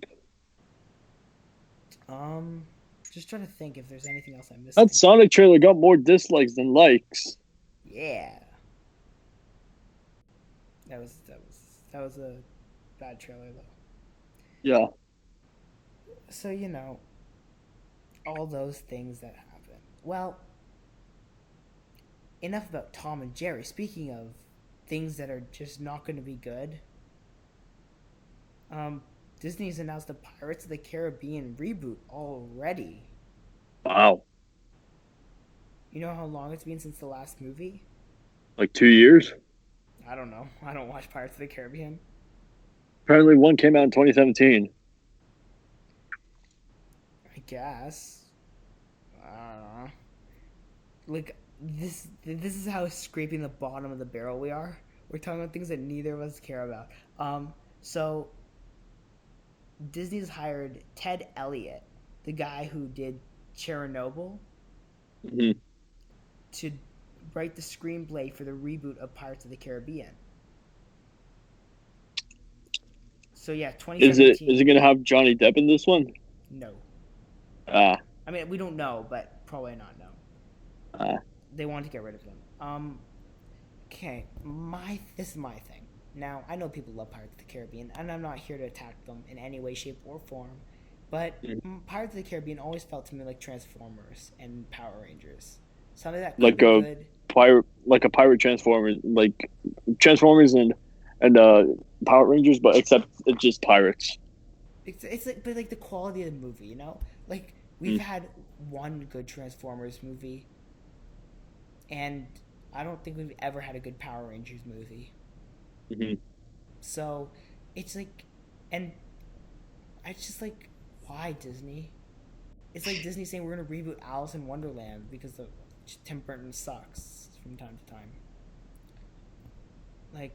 Speaker 1: Um, just trying to think if there's anything else I'm
Speaker 2: That
Speaker 1: missing.
Speaker 2: Sonic trailer got more dislikes than likes.
Speaker 1: Yeah, that was a bad trailer though.
Speaker 2: Yeah.
Speaker 1: So all those things that happen. Well, enough about Tom and Jerry. Speaking of things that are just not going to be good, um, Disney's announced a Pirates of the Caribbean reboot already.
Speaker 2: Wow.
Speaker 1: You know how long it's been since the last movie?
Speaker 2: Like 2 years.
Speaker 1: I don't know. I don't watch Pirates of the Caribbean.
Speaker 2: Apparently, one came out in 2017.
Speaker 1: I guess. I don't know. Like this is how scraping the bottom of the barrel we are. We're talking about things that neither of us care about. So Disney's hired Ted Elliott, the guy who did Chernobyl,
Speaker 2: Hmm.
Speaker 1: to write the screenplay for the reboot of Pirates of the Caribbean. So yeah,
Speaker 2: Is
Speaker 1: 2017.
Speaker 2: it gonna have Johnny Depp in this one?
Speaker 1: No,
Speaker 2: Ah.
Speaker 1: I mean we don't know, but probably not. No,
Speaker 2: Ah.
Speaker 1: they want to get rid of him. Okay, my this is my thing. Now I know people love Pirates of the Caribbean, and I'm not here to attack them in any way, shape, or form. But Pirates of the Caribbean always felt to me like Transformers and Power Rangers, something that could
Speaker 2: Like
Speaker 1: be
Speaker 2: a
Speaker 1: good.
Speaker 2: like a pirate Transformers, like Transformers and Power Rangers, but except it's just pirates.
Speaker 1: It's like, but like the quality of the movie, like we've
Speaker 2: Mm.
Speaker 1: had one good Transformers movie, and I don't think we've ever had a good Power Rangers movie.
Speaker 2: Hmm.
Speaker 1: So it's like, and I just like, why Disney? It's like Disney saying we're gonna reboot Alice in Wonderland because the Tim Burton sucks from time to time. Like,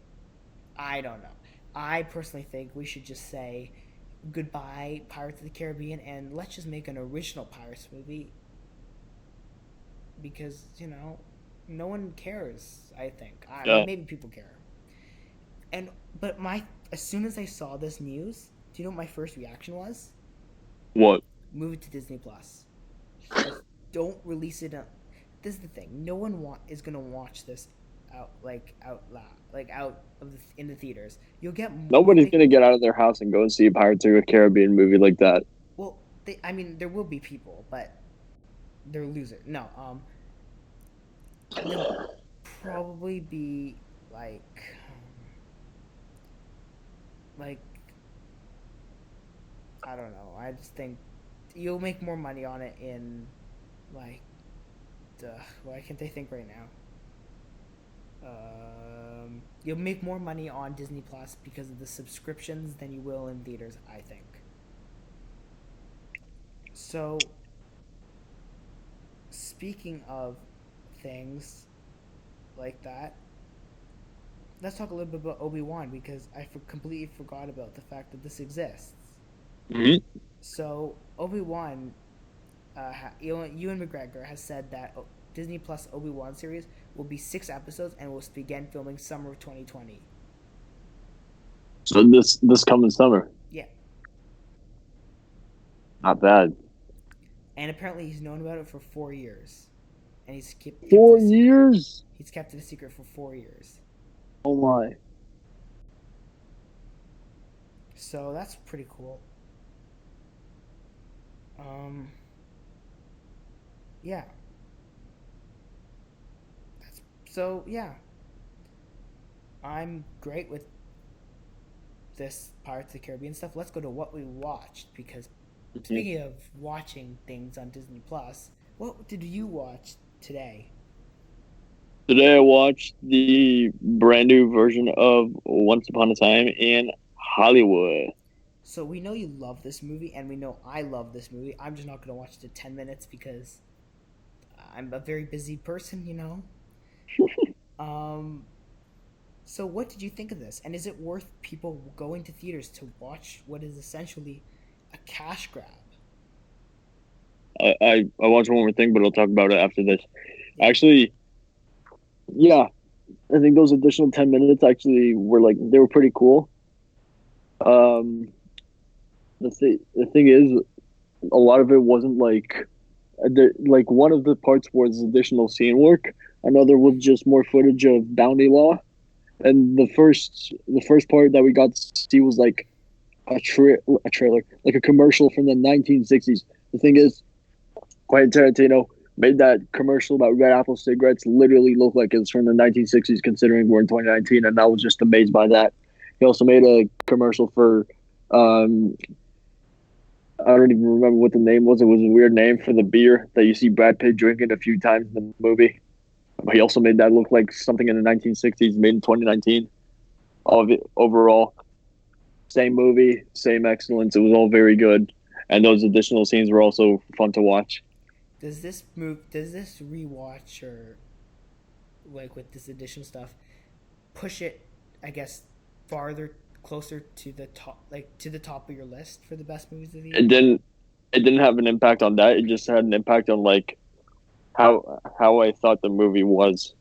Speaker 1: I don't know. I personally think we should just say goodbye Pirates of the Caribbean and let's just make an original Pirates movie because no one cares. I think.
Speaker 2: Yeah.
Speaker 1: Maybe people care. And but my as soon as I saw this news, do you know what my first reaction was?
Speaker 2: What?
Speaker 1: Move it to Disney Plus. Just don't release it. This is the thing. No one is gonna watch this out loud, like out of in the theaters. You'll
Speaker 2: Nobody's
Speaker 1: make
Speaker 2: gonna get out of their house and go and see a Pirates of the Caribbean movie like that.
Speaker 1: well. I mean, there will be people, but they're losers. No, there'll probably be like I don't know. I just think you'll make more money on it in like why can't I think right now? You'll make more money on Disney Plus because of the subscriptions than you will in theaters, I think. So, speaking of things like that, let's talk a little bit about ObiWan because completely forgot about the fact that this exists.
Speaker 2: Mm-hmm.
Speaker 1: So, ObiWan, Ewan McGregor has said that Disney Plus ObiWan series will be 6 episodes and will begin filming summer of 2020.
Speaker 2: So this coming summer,
Speaker 1: Yeah.
Speaker 2: not bad.
Speaker 1: And apparently he's known about it for 4 years. And he's kept it
Speaker 2: 4 years.
Speaker 1: He's kept it a secret for 4 years.
Speaker 2: Oh my.
Speaker 1: So that's pretty cool. Yeah. Yeah. I'm great with this Pirates of the Caribbean stuff. Let's go to what we watched because speaking of watching things on Disney Plus, what did you watch today?
Speaker 2: Today I watched the brand new version of Once Upon a Time in Hollywood.
Speaker 1: So we know you love this movie, and we know I love this movie. I'm just not going to watch it in 10 minutes because I'm a very busy person, you know? So what did you think of this? And is it worth people going to theaters to watch what is essentially a cash grab?
Speaker 2: I watched one more thing, but I'll talk about it after this.
Speaker 1: Yeah.
Speaker 2: Actually, yeah, I think those additional 10 minutes actually were they were pretty cool. The thing is, a lot of it wasn't like one of the parts was additional scene work. Another was just more footage of Bounty Law, and the first part that we got to see was like a trailer, like a commercial from the 1960s. The thing is, Quentin Tarantino made that commercial about Red Apple cigarettes literally look like it's from the 1960s, considering we're in 2019, and I was just amazed by that. He also made a commercial for, I don't even remember what the name was. It was a weird name for the beer that you see Brad Pitt drinking a few times in the movie. But he also made that look like something in the 1960s, made in 2019. All of it overall, same movie, same excellence. It was all very good, and those additional scenes were also fun to watch.
Speaker 1: Does this rewatch or like with this additional stuff push it, I guess, farther closer to the top of your list for the best movies of the year?
Speaker 2: It didn't have an impact on that. It just had an impact on how I thought the movie was,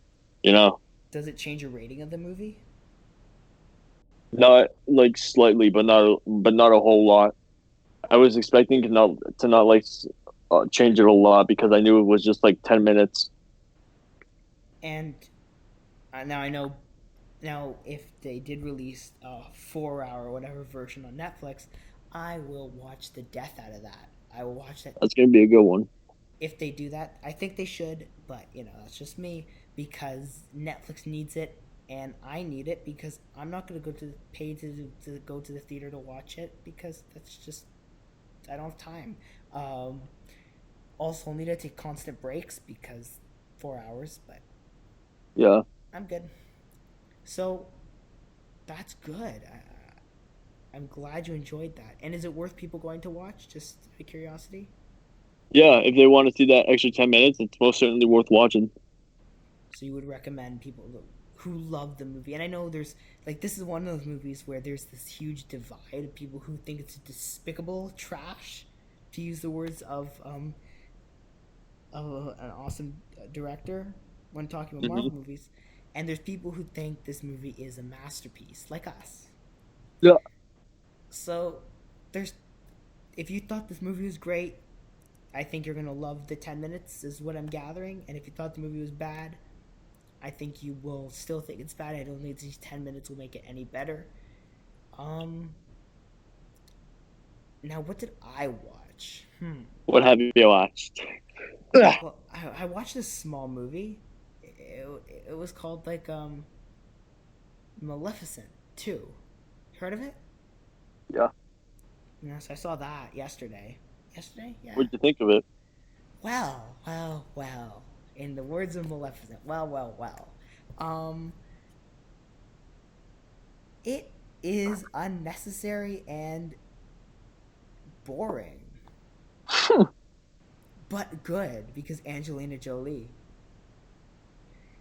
Speaker 2: you know.
Speaker 1: Does it change your rating of the movie?
Speaker 2: Not like slightly, but not a whole lot. I was expecting to not change it a lot because I knew it was just like 10 minutes.
Speaker 1: And now I know. Now, if they did release a 4-hour or whatever version on Netflix, I will watch the death out of that. I will watch that.
Speaker 2: That's gonna be a good one.
Speaker 1: If they do that, I think they should, but that's just me because Netflix needs it and I need it because I'm not going to go to pay to go to the theater to watch it because that's just I don't have time. Also, I'll need to take constant breaks because 4 hours, but
Speaker 2: Yeah.
Speaker 1: I'm good. So that's good. I'm glad you enjoyed that. And is it worth people going to watch? Just out of curiosity.
Speaker 2: Yeah, if they want to see that extra 10 minutes, it's most certainly worth watching.
Speaker 1: So you would recommend people who love the movie, and I know there's this is one of those movies where there's this huge divide of people who think it's despicable trash, to use the words of an awesome director. when talking about
Speaker 2: Hmm.
Speaker 1: Marvel movies, and there's people who think this movie is a masterpiece, like us.
Speaker 2: Yeah.
Speaker 1: So there's if you thought this movie was great, I think you're gonna love the 10 minutes, is what I'm gathering. And if you thought the movie was bad, I think you will still think it's bad. I don't think these 10 minutes will make it any better. Um, Now what did I watch?
Speaker 2: What have you watched? Ugh.
Speaker 1: Well, I watched this small movie. It was called like Maleficent 2. Heard of it?
Speaker 2: Yeah.
Speaker 1: Yes, I saw that yesterday. Yesterday? Yeah.
Speaker 2: What'd you think of it?
Speaker 1: Well, well, well. In the words of Maleficent, well, well, well. Um, it is unnecessary and boring, but good because Angelina Jolie.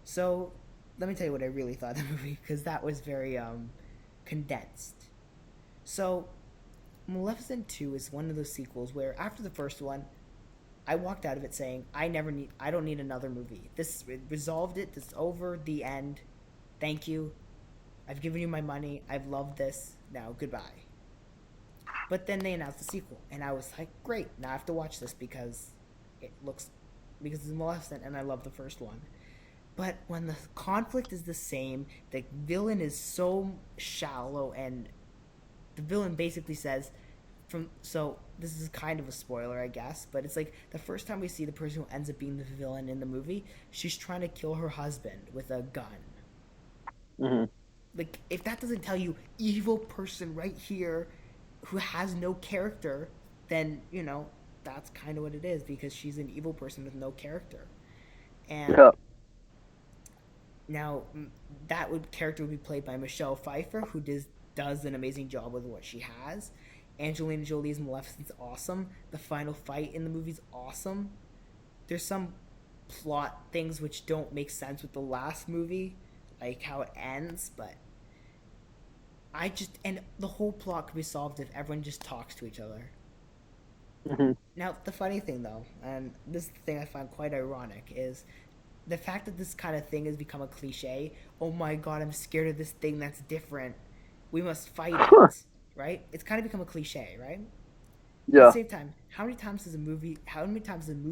Speaker 1: So, let me tell you what I really thought of the movie because that was very condensed. So, Maleficent 2 is one of those sequels where after the first one, I walked out of it saying, I don't need another movie. This it resolved it. This is over. The end. Thank you. I've given you my money. I've loved this. Now goodbye. But then they announced the sequel, and I was like, great. Now I have to watch this because it looks because it's Maleficent, and I love the first one. But when the conflict is the same, the villain is so shallow, and the villain basically says, from so this is kind of a spoiler, I guess, but it's like the first time we see the person who ends up being the villain in the movie, she's trying to kill her husband with a gun.
Speaker 2: Hmm.
Speaker 1: Like, if that doesn't tell you evil person right here who has no character, then that's kind of what it is because she's an evil person with no character. And
Speaker 2: Yeah.
Speaker 1: now that would character would be played by Michelle Pfeiffer, who does an amazing job with what she has. Angelina Jolie's Maleficent's awesome. The final fight in the movie's awesome. There's some plot things which don't make sense with the last movie, like how it ends, but and the whole plot could be solved if everyone just talks to each other.
Speaker 2: Hmm.
Speaker 1: Now, the funny thing though, and this is the thing I find quite ironic, is the fact that this kind of thing has become a cliche. Oh my god, I'm scared of this thing that's different. We must fight it, right? It's kind of become a cliche, right? At the
Speaker 2: Yeah.
Speaker 1: same time, how many times does movie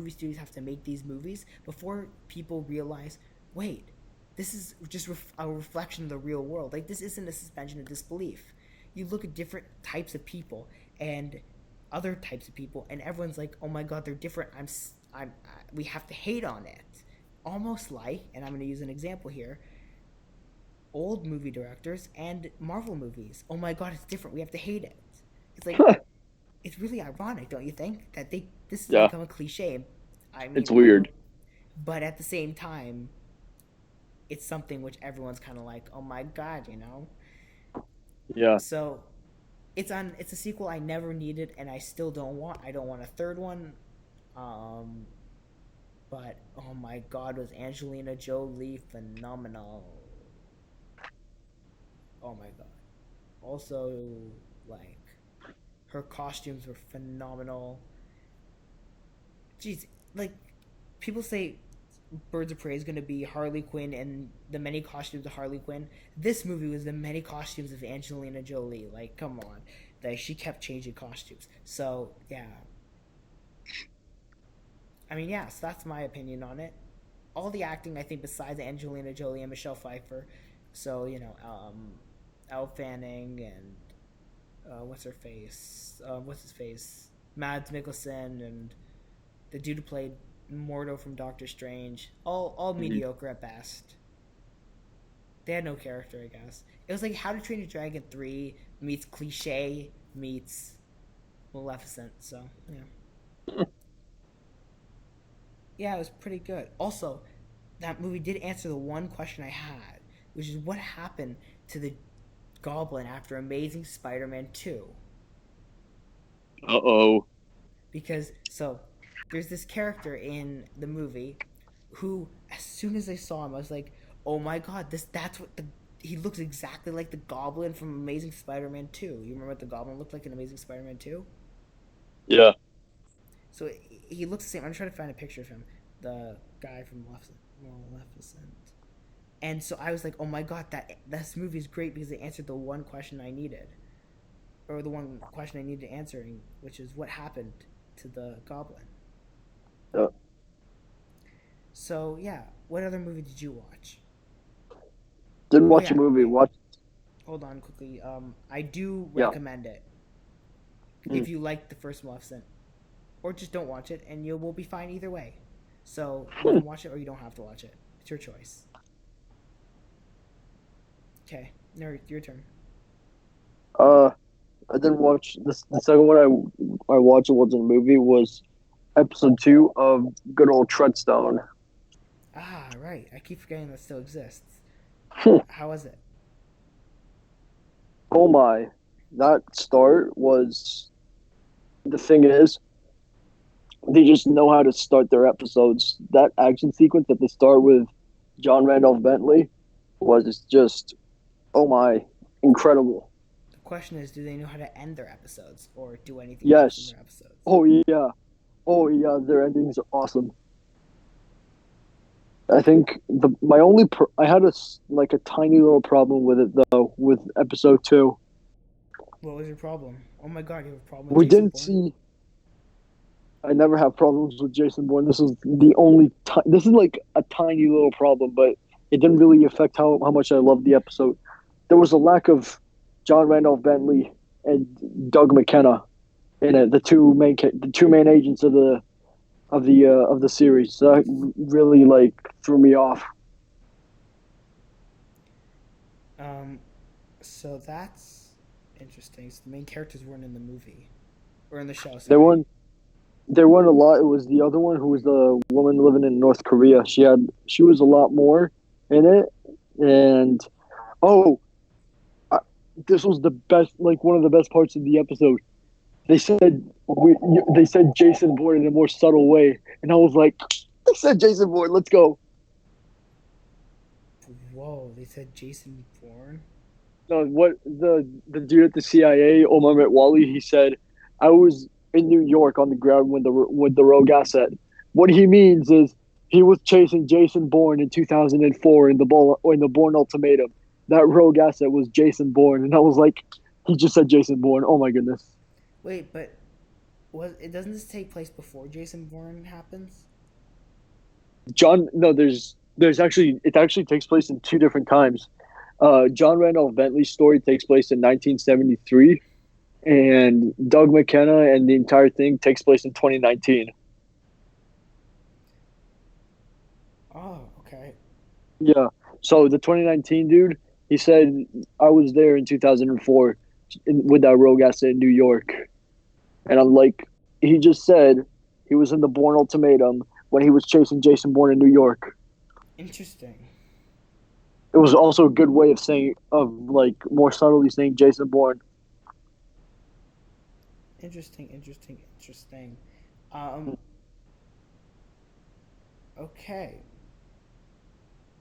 Speaker 1: studios have to make these movies before people realize, wait, this is just a reflection of the real world. Like, this isn't a suspension of disbelief. You look at different types of people and other types of people, and everyone's like, oh my god, they're different. We have to hate on it. Almost like, and I'm going to use an example here, old movie directors and Marvel movies. Oh my god, it's different. We have to hate it. It's like, it's really ironic, don't you think, that this has
Speaker 2: Yeah.
Speaker 1: become a cliche. I
Speaker 2: It's
Speaker 1: mean,
Speaker 2: weird.
Speaker 1: but at the same time, it's something which everyone's kind of like, oh my god.
Speaker 2: Yeah.
Speaker 1: So it's a sequel I never needed, and I still don't want. I don't want a third one. Um, but oh my god, was Angelina Jolie phenomenal? Oh my god. Also, like, her costumes were phenomenal. Jeez, like, people say Birds of Prey is going to be Harley Quinn and the many costumes of Harley Quinn. This movie was the many costumes of Angelina Jolie. Like, come on. Like, she kept changing costumes. So, yeah. I mean, yeah, so that's my opinion on it. All the acting, I think, besides Angelina Jolie and Michelle Pfeiffer. So, Elle Fanning and what's her face? What's his face? Mads Mikkelsen and the dude who played Mordo from Doctor Strange. All
Speaker 2: Hmm.
Speaker 1: mediocre at best. They had no character, I guess. It was like How to Train Your Dragon 3 meets cliche meets Maleficent. So yeah, it was pretty good. Also, that movie did answer the one question I had, which is what happened to the Goblin after Amazing Spider-Man 2?
Speaker 2: Uh-oh.
Speaker 1: Because there's this character in the movie who, as soon as I saw him, I was like, oh my god, that's what the he looks exactly like the Goblin from Amazing Spider-Man 2. You remember what the Goblin looked like in Amazing Spider-Man 2?
Speaker 2: Yeah.
Speaker 1: So he looks the same. I'm trying to find a picture of him, the guy from Maleficent. Maleficent. And so I was like, oh my god, this movie is great because they answered the one question I needed, or the one question I needed answering, which is what happened to the goblin.
Speaker 2: Yeah.
Speaker 1: So yeah, what other movie did you watch?
Speaker 2: Didn't
Speaker 1: Oh
Speaker 2: watch a
Speaker 1: yeah,
Speaker 2: movie.
Speaker 1: wait,
Speaker 2: Watch.
Speaker 1: hold on quickly. I do
Speaker 2: Yeah.
Speaker 1: recommend it
Speaker 2: Mm.
Speaker 1: if you like the first Maleficent, or just don't watch it, and you will be fine either way. So you
Speaker 2: Hmm.
Speaker 1: can watch it or you don't have to watch it. It's your choice. Okay, your turn.
Speaker 2: Uh, I didn't watch this. The second one I watched, it wasn't a movie, was episode 2 of good old Treadstone.
Speaker 1: Ah, right. I keep forgetting that still exists.
Speaker 2: Hmm.
Speaker 1: How was it?
Speaker 2: Oh my, that start was, the thing is, they just know how to start their episodes. That action sequence at the start with John Randolph Bentley was just, oh my, incredible.
Speaker 1: The question is, do they know how to end their episodes or do anything else in
Speaker 2: Yes.
Speaker 1: their episodes?
Speaker 2: Oh yeah. Oh yeah. Their endings are awesome. I think I had like a tiny little problem with it though with episode 2.
Speaker 1: What was your problem? Oh my god, you have a problem with
Speaker 2: We
Speaker 1: Jason
Speaker 2: didn't
Speaker 1: Bourne?
Speaker 2: see. I never have problems with Jason Bourne. This is the only. This is like a tiny little problem, but it didn't really affect how much I loved the episode. There was a lack of John Randolph Bentley and Doug McKenna in it, the two main agents of the series. So that really like threw me off.
Speaker 1: Um, so that's interesting. So the main characters weren't in the movie or in the show.
Speaker 2: There
Speaker 1: Sorry.
Speaker 2: weren't there weren't a lot. It was the other one who was the woman living in North Korea. She was a lot more in it, and oh, I, this was the best, like one of the best parts of the episode. They said Jason Bourne in a more subtle way, and I was like, they said Jason Bourne. Let's go.
Speaker 1: Whoa, they said Jason Bourne.
Speaker 2: No, what the dude at the CIA, Omar Metwali, he said, I was in New York on the ground when the rogue asset. What he means is he was chasing Jason Bourne in 2004 in the Bourne Ultimatum. That rogue asset was Jason Bourne, and I was like, he just said Jason Bourne. Oh my goodness.
Speaker 1: Wait, but doesn't this take place before Jason Bourne happens?
Speaker 2: John, no, there's actually it actually takes place in two different times. John Randolph Bentley's story takes place in 1973, and Doug McKenna and the entire thing takes place in 2019.
Speaker 1: Oh, okay.
Speaker 2: Yeah. So the 2019 dude, he said, I was there in 2004 with that rogue asset in New York. And I'm like, he just said he was in the Bourne Ultimatum when he was chasing Jason Bourne in New York.
Speaker 1: Interesting.
Speaker 2: It was also a good way of like more subtly saying Jason Bourne.
Speaker 1: Interesting. Um, okay.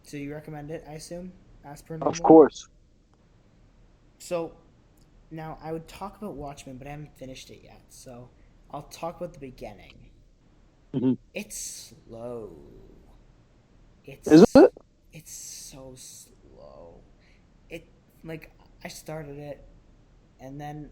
Speaker 1: So you recommend it, I assume, as per
Speaker 2: Of
Speaker 1: normal?
Speaker 2: course.
Speaker 1: So now I would talk about Watchmen, but I haven't finished it yet. So I'll talk about the beginning.
Speaker 2: Mm-hmm.
Speaker 1: It's slow.
Speaker 2: Is
Speaker 1: It's
Speaker 2: it?
Speaker 1: it's so slow. It like I started it, and then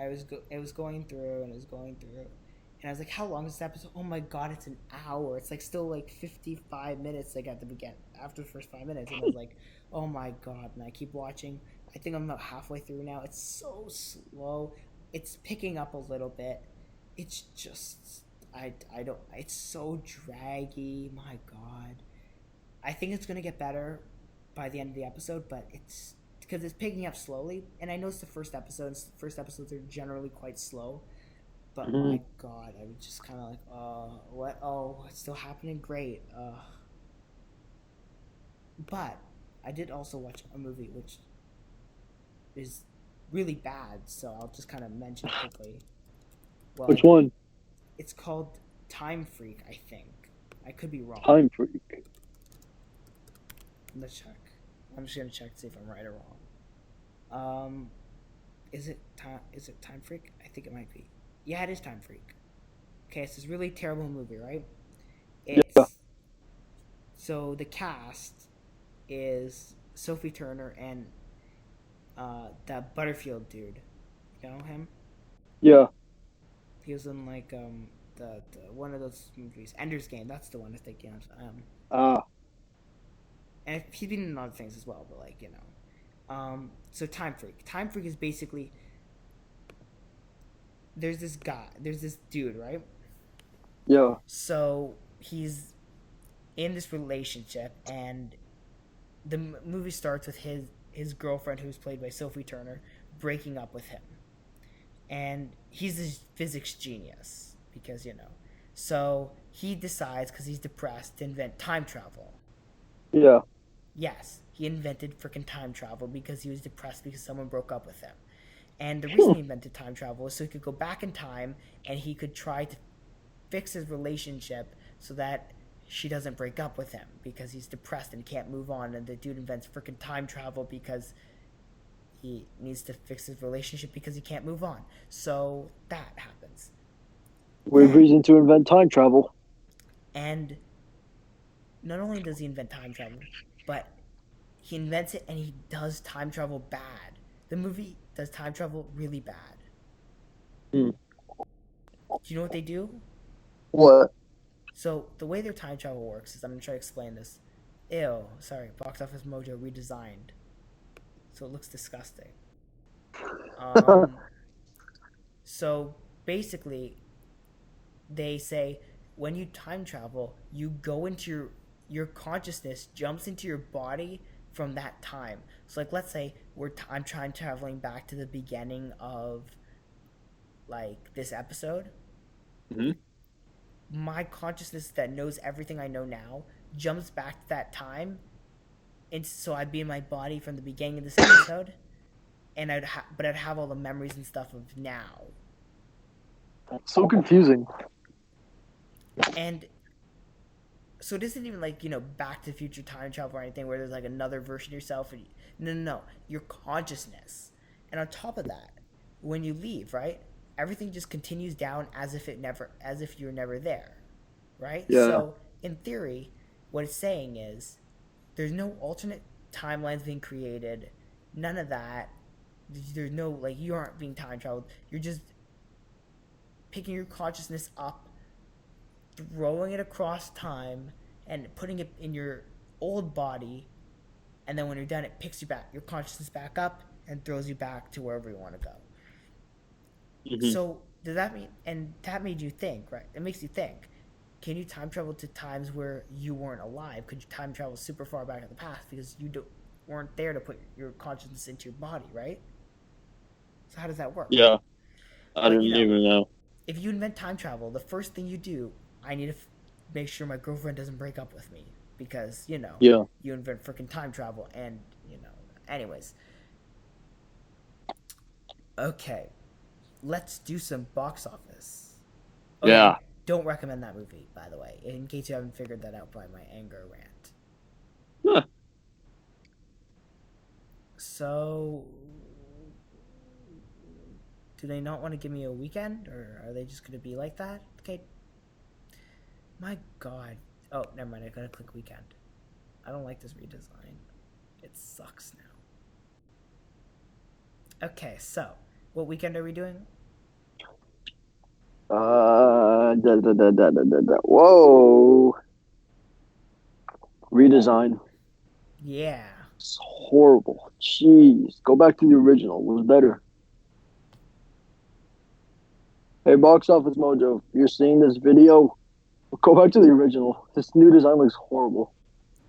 Speaker 1: it was going through and it was going through, and I was like, how long is this episode? Oh my god, it's an hour. It's like still like 55 minutes like at the beginning after the first 5 minutes, and I was like, oh my god. And I keep watching. I think I'm about halfway through now. It's so slow. It's picking up a little bit. It's just I don't. It's so draggy. My god. I think it's gonna get better by the end of the episode, but it's because it's picking up slowly. And I know it's the first episode. And first episodes are generally quite slow, but
Speaker 2: Mm-hmm.
Speaker 1: my god, I was just kind of like, what? Oh, it's still happening. Great. But I did also watch a movie which is really bad, so I'll just kind of mention it quickly. Well,
Speaker 2: Which one?
Speaker 1: it's called Time Freak, I think. I could be wrong.
Speaker 2: Time Freak.
Speaker 1: Let's check. I'm just gonna check to see if I'm right or wrong. Is it time? Is it Time Freak? I think it might be. Yeah, it is Time Freak. Okay, it's this really terrible movie, right?
Speaker 2: Yeah.
Speaker 1: It's So the cast is Sophie Turner and that Butterfield dude. You know him?
Speaker 2: Yeah.
Speaker 1: He was in like the one of those movies, Ender's Game. That's the one I'm thinking of.
Speaker 2: Ah.
Speaker 1: And he's been in other things as well, but like so Time Freak. Time Freak is basically there's this dude, right?
Speaker 2: Yeah.
Speaker 1: So he's in this relationship, and the movie starts with his girlfriend, who's played by Sophie Turner, breaking up with him, and he's a physics genius because so he decides, because he's depressed, to invent time travel.
Speaker 2: Yeah.
Speaker 1: Yes, he invented freaking time travel because he was depressed because someone broke up with him. And the reason he invented time travel was so he could go back in time and he could try to fix his relationship so that she doesn't break up with him because he's depressed and can't move on. And the dude invents freaking time travel because he needs to fix his relationship because he can't move on. So that happens.
Speaker 2: Weird reason to invent time travel.
Speaker 1: And not only does he invent time travel, but he invents it and he does time travel bad. The movie does time travel really bad.
Speaker 2: Hmm.
Speaker 1: Do you know what they do?
Speaker 2: What?
Speaker 1: So the way their time travel works is, I'm gonna try to explain this. Ew, sorry, Box Office Mojo redesigned, so it looks disgusting. Um, so basically, they say when you time travel, you go into your consciousness jumps into your body from that time. So like, let's say I'm time traveling back to the beginning of like this episode.
Speaker 2: Mm-hmm.
Speaker 1: My consciousness that knows everything I know now jumps back to that time, and so I'd be in my body from the beginning of this episode, and but I'd have all the memories and stuff of now.
Speaker 2: That's so confusing.
Speaker 1: And so it isn't even like Back to the Future time travel or anything where there's like another version of yourself. And no, your consciousness. And on top of that, when you leave, right, everything just continues down as if you were never there, right?
Speaker 2: Yeah.
Speaker 1: So in theory, what it's saying is there's no alternate timelines being created, none of that. There's no, like, you aren't being time traveled. You're just picking your consciousness up, throwing it across time, and putting it in your old body, and then when you're done, it picks your consciousness back up and throws you back to wherever you want to go.
Speaker 2: Mm-hmm.
Speaker 1: So does that mean, and that made you think, right? It makes you think, can you time travel to times where you weren't alive? Could you time travel super far back in the past because you weren't there to put your consciousness into your body, right? So how does that work?
Speaker 2: Yeah. I
Speaker 1: But
Speaker 2: didn't even know.
Speaker 1: if you invent time travel, the first thing you do, I need to make sure my girlfriend doesn't break up with me because
Speaker 2: Yeah.
Speaker 1: you invent freaking time travel, and anyways. Okay, let's do some box office. Oh,
Speaker 2: Yeah.
Speaker 1: don't recommend that movie, by the way, in case you haven't figured that out by my anger rant.
Speaker 2: Huh.
Speaker 1: So, do they not want to give me a weekend, or are they just going to be like that? Okay. My God. Oh, never mind. I gotta click weekend. I don't like this redesign. It sucks now. Okay, so what weekend are we doing?
Speaker 2: Whoa. Redesign.
Speaker 1: Yeah.
Speaker 2: It's horrible. Jeez. Go back to the original. It was better. Hey, Box Office Mojo, if you're seeing this video, go back to the original. This new design looks horrible.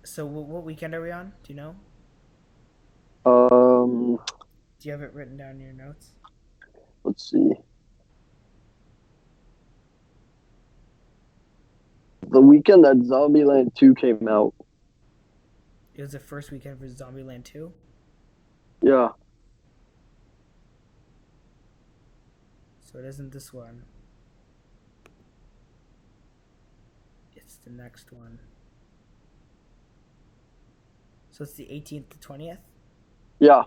Speaker 1: So what weekend are we on? Do you know?
Speaker 2: Um,
Speaker 1: Do you have it written down in your notes?
Speaker 2: let's see. The weekend that Zombieland 2 came out.
Speaker 1: It was the first weekend for Zombieland 2?
Speaker 2: Yeah.
Speaker 1: So it isn't this one. It's the next one. So it's the 18th to 20th?
Speaker 2: Yeah.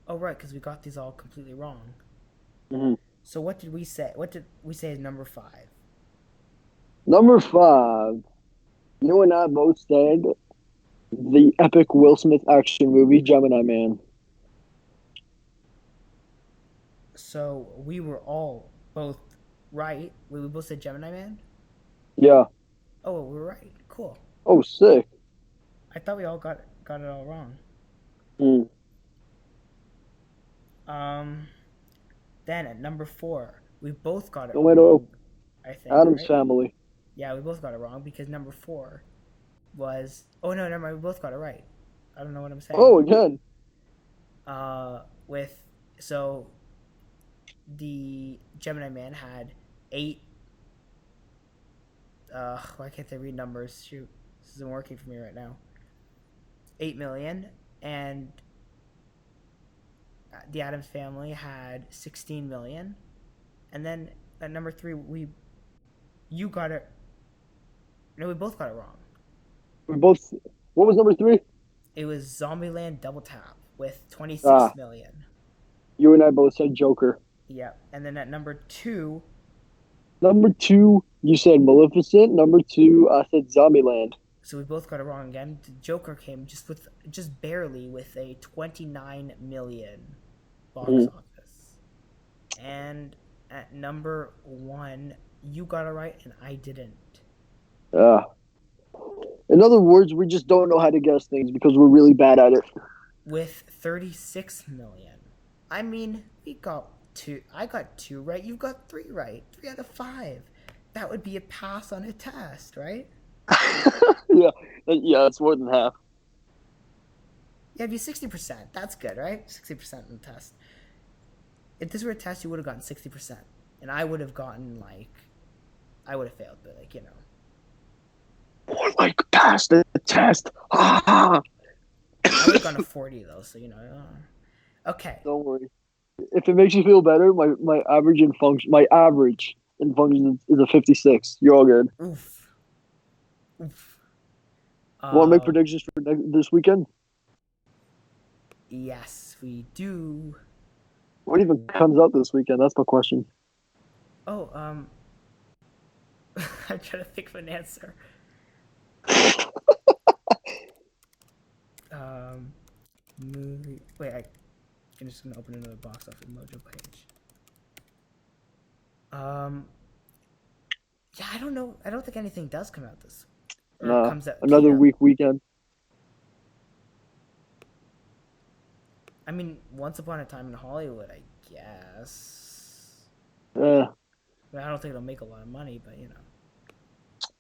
Speaker 1: Oh, right, because we got these all completely wrong.
Speaker 2: Mm-hmm.
Speaker 1: So what did we say? What did we say is number 5?
Speaker 2: Number 5. You and I both said the epic Will Smith action movie, Gemini Man.
Speaker 1: So we were all both right. We both said Gemini Man.
Speaker 2: Yeah.
Speaker 1: Oh, we were right. Cool.
Speaker 2: Oh, sick.
Speaker 1: I thought we all got it all wrong.
Speaker 2: Mm.
Speaker 1: Um, then at number four, we both got it
Speaker 2: Tomato
Speaker 1: wrong. I think,
Speaker 2: Adams
Speaker 1: right?
Speaker 2: Family.
Speaker 1: Yeah, we both got it wrong because number four was. Oh no, never mind. We both got it right. I don't know what I'm saying.
Speaker 2: Oh, again.
Speaker 1: With so the Gemini Man had eight. Why can't I read numbers? Shoot, this isn't working for me right now. 8 million, and the Adams Family had 16 million, and then at number three, you got it. No, we both got it wrong.
Speaker 2: We both. What was number three?
Speaker 1: It was Zombieland Double Tap with 26
Speaker 2: Ah,
Speaker 1: million.
Speaker 2: you and I both said Joker.
Speaker 1: Yep, and then at number two,
Speaker 2: Number two, you said Maleficent. Number two, I said Zombieland.
Speaker 1: so we both got it wrong again. The Joker came just barely with a 29 million box
Speaker 2: Mm.
Speaker 1: office. And at number one, you got it right and I didn't.
Speaker 2: Ah. In other words, we just don't know how to guess things because we're really bad at it.
Speaker 1: With 36 million. I mean, we got two. I got two right. You got three right. 3 out of 5. That would be a pass on a test, right?
Speaker 2: Yeah, yeah, it's more than half.
Speaker 1: Yeah, it'd be 60%. That's good, right? 60% in the test. If this were a test, you would have gotten 60%. And I would have gotten, like, I would have failed, but, like, you know.
Speaker 2: More like pass the test. Ah,
Speaker 1: I would have gotten a 40, though, so, you know. Okay.
Speaker 2: don't worry. If it makes you feel better, my average in function is a 56. You're all good.
Speaker 1: Oof. Oof.
Speaker 2: Want to make
Speaker 1: Um,
Speaker 2: predictions for this weekend?
Speaker 1: yes, we do.
Speaker 2: What even comes out this weekend? That's my question.
Speaker 1: Oh, I'm trying to think of an answer. Um, movie. Wait, I'm just gonna open another box off the Mojo page. Um, yeah, I don't know. I don't think anything does come out this, or
Speaker 2: Nah,
Speaker 1: comes out came
Speaker 2: another
Speaker 1: out.
Speaker 2: week weekend.
Speaker 1: I mean, Once Upon a Time in Hollywood, I guess.
Speaker 2: Eh,
Speaker 1: I mean, I don't think it'll make a lot of money, but you know.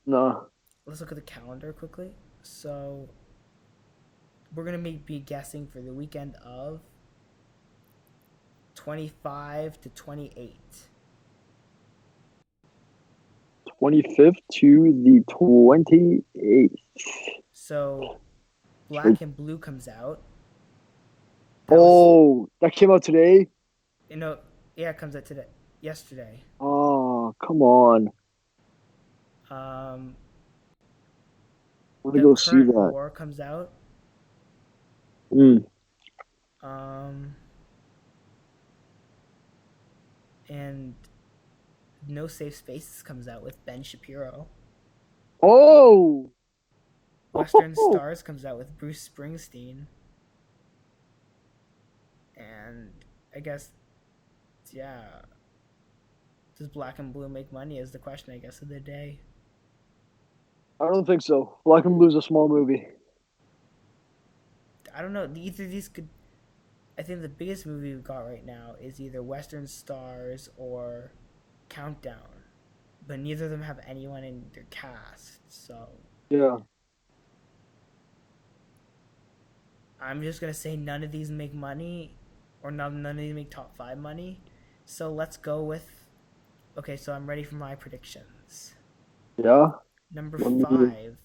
Speaker 2: nah.
Speaker 1: Let's look at the calendar quickly. So we're gonna be guessing for the weekend of 25 to 28.
Speaker 2: 25th to the 28th.
Speaker 1: So Black and Blue comes out. That was,
Speaker 2: Oh, that came out today?
Speaker 1: you know, yeah, it comes out today, yesterday.
Speaker 2: Oh, come on.
Speaker 1: Um,
Speaker 2: I want to
Speaker 1: the
Speaker 2: go see
Speaker 1: Current
Speaker 2: that.
Speaker 1: War comes out.
Speaker 2: Mm.
Speaker 1: Um, and No Safe Spaces comes out with Ben Shapiro.
Speaker 2: Oh!
Speaker 1: Western
Speaker 2: Oh!
Speaker 1: Stars comes out with Bruce Springsteen. And I guess, yeah, does Black and Blue make money is the question, I guess, of the day.
Speaker 2: I don't think so. Black and Blue's a small movie.
Speaker 1: I don't know. Either of these could. I think the biggest movie we've got right now is either Western Stars or Countdown, but neither of them have anyone in their cast. So
Speaker 2: Yeah.
Speaker 1: I'm just gonna say none of these make money, or none of these make top 5 money. So let's go with. Okay, so I'm ready for my predictions.
Speaker 2: Yeah?
Speaker 1: Number
Speaker 2: Let me.
Speaker 1: 5.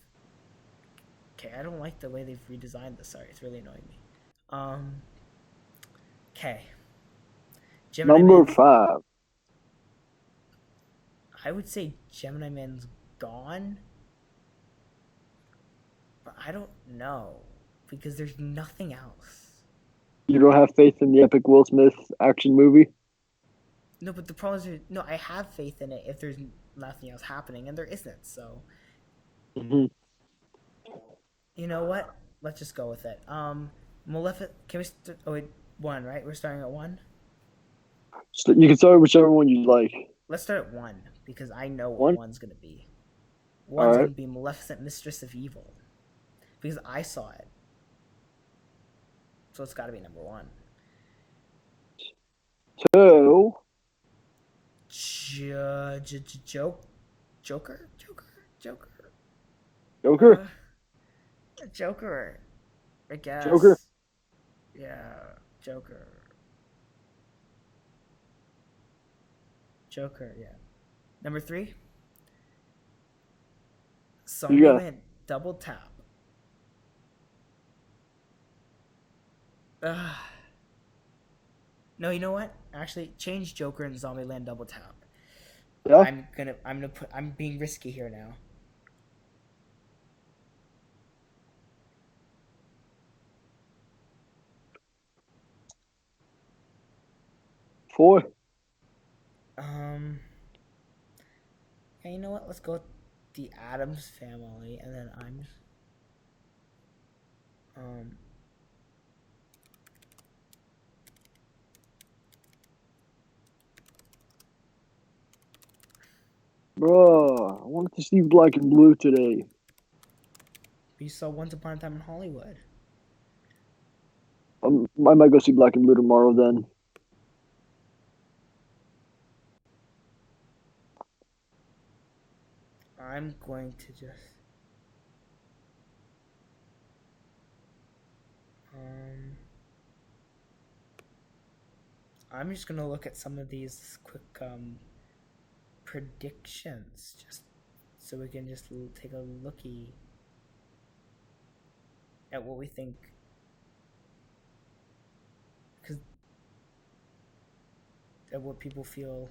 Speaker 1: Okay, I don't like the way they've redesigned this. Sorry, it's really annoying me. Um. Okay. Gemini
Speaker 2: Number
Speaker 1: Man's.
Speaker 2: 5.
Speaker 1: I would say Gemini Man's gone, but I don't know because there's nothing else.
Speaker 2: You don't have faith in the epic Will Smith action movie?
Speaker 1: No, but the problem is, no, I have faith in it if there's nothing else happening, and there isn't. So
Speaker 2: Mm-hmm.
Speaker 1: You know what? Let's just go with it. Maleficent. Can we? Oh wait, one. Right? We're starting at one.
Speaker 2: So you can start whichever one you like.
Speaker 1: Let's start at one because I know what
Speaker 2: One.
Speaker 1: one's gonna be.
Speaker 2: All
Speaker 1: One's
Speaker 2: right.
Speaker 1: gonna be Maleficent, Mistress of Evil, because I saw it, so it's got to be number one.
Speaker 2: Two.
Speaker 1: Joker, Joker, Joker,
Speaker 2: Joker.
Speaker 1: uh, Joker. I
Speaker 2: Joker.
Speaker 1: guess. Yeah, Joker. Joker. Yeah. Number three.
Speaker 2: You got
Speaker 1: Zombieland Double Tap. Ugh. No, you know what? Actually, change Joker and Zombieland Double Tap.
Speaker 2: yeah.
Speaker 1: I'm being risky here now.
Speaker 2: Four.
Speaker 1: Yeah, you know what? Let's go with the Adams Family, and then um,
Speaker 2: Bruh, I wanted to see Black and Blue today.
Speaker 1: you saw Once Upon a Time in Hollywood.
Speaker 2: I might go see Black and Blue tomorrow then.
Speaker 1: I'm going to just um, I'm just gonna look at some of these quick predictions, just so we can just take a looky at what we think, because at what people feel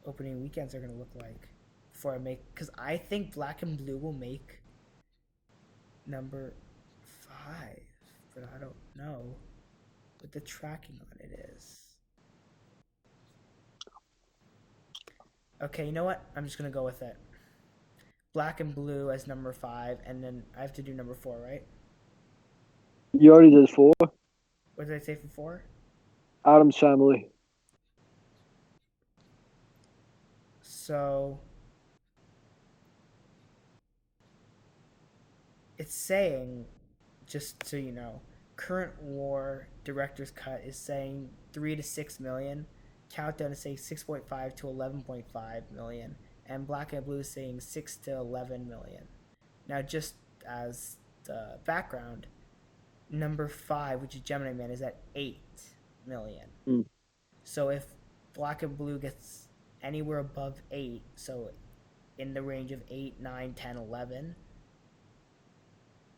Speaker 1: opening weekends are gonna look like before I make. Because I think Black and Blue will make number 5, but I don't know what the tracking on it is. Okay, you know what? I'm just gonna go with it. Black and Blue as number 5, and then I have to do number 4, right?
Speaker 2: You already did four.
Speaker 1: What did I say for 4?
Speaker 2: Adam's Family.
Speaker 1: So it's saying, just so you know, current war director's cut is saying 3 to 6 million. Countdown is saying 6.5 to 11.5 million, and Black and Blue is saying 6 to 11 million. Now, just as the background, number 5, which is Gemini Man, is at 8 million.
Speaker 2: Mm.
Speaker 1: So if Black and Blue gets anywhere above 8, so in the range of 8, 9, 10, 11,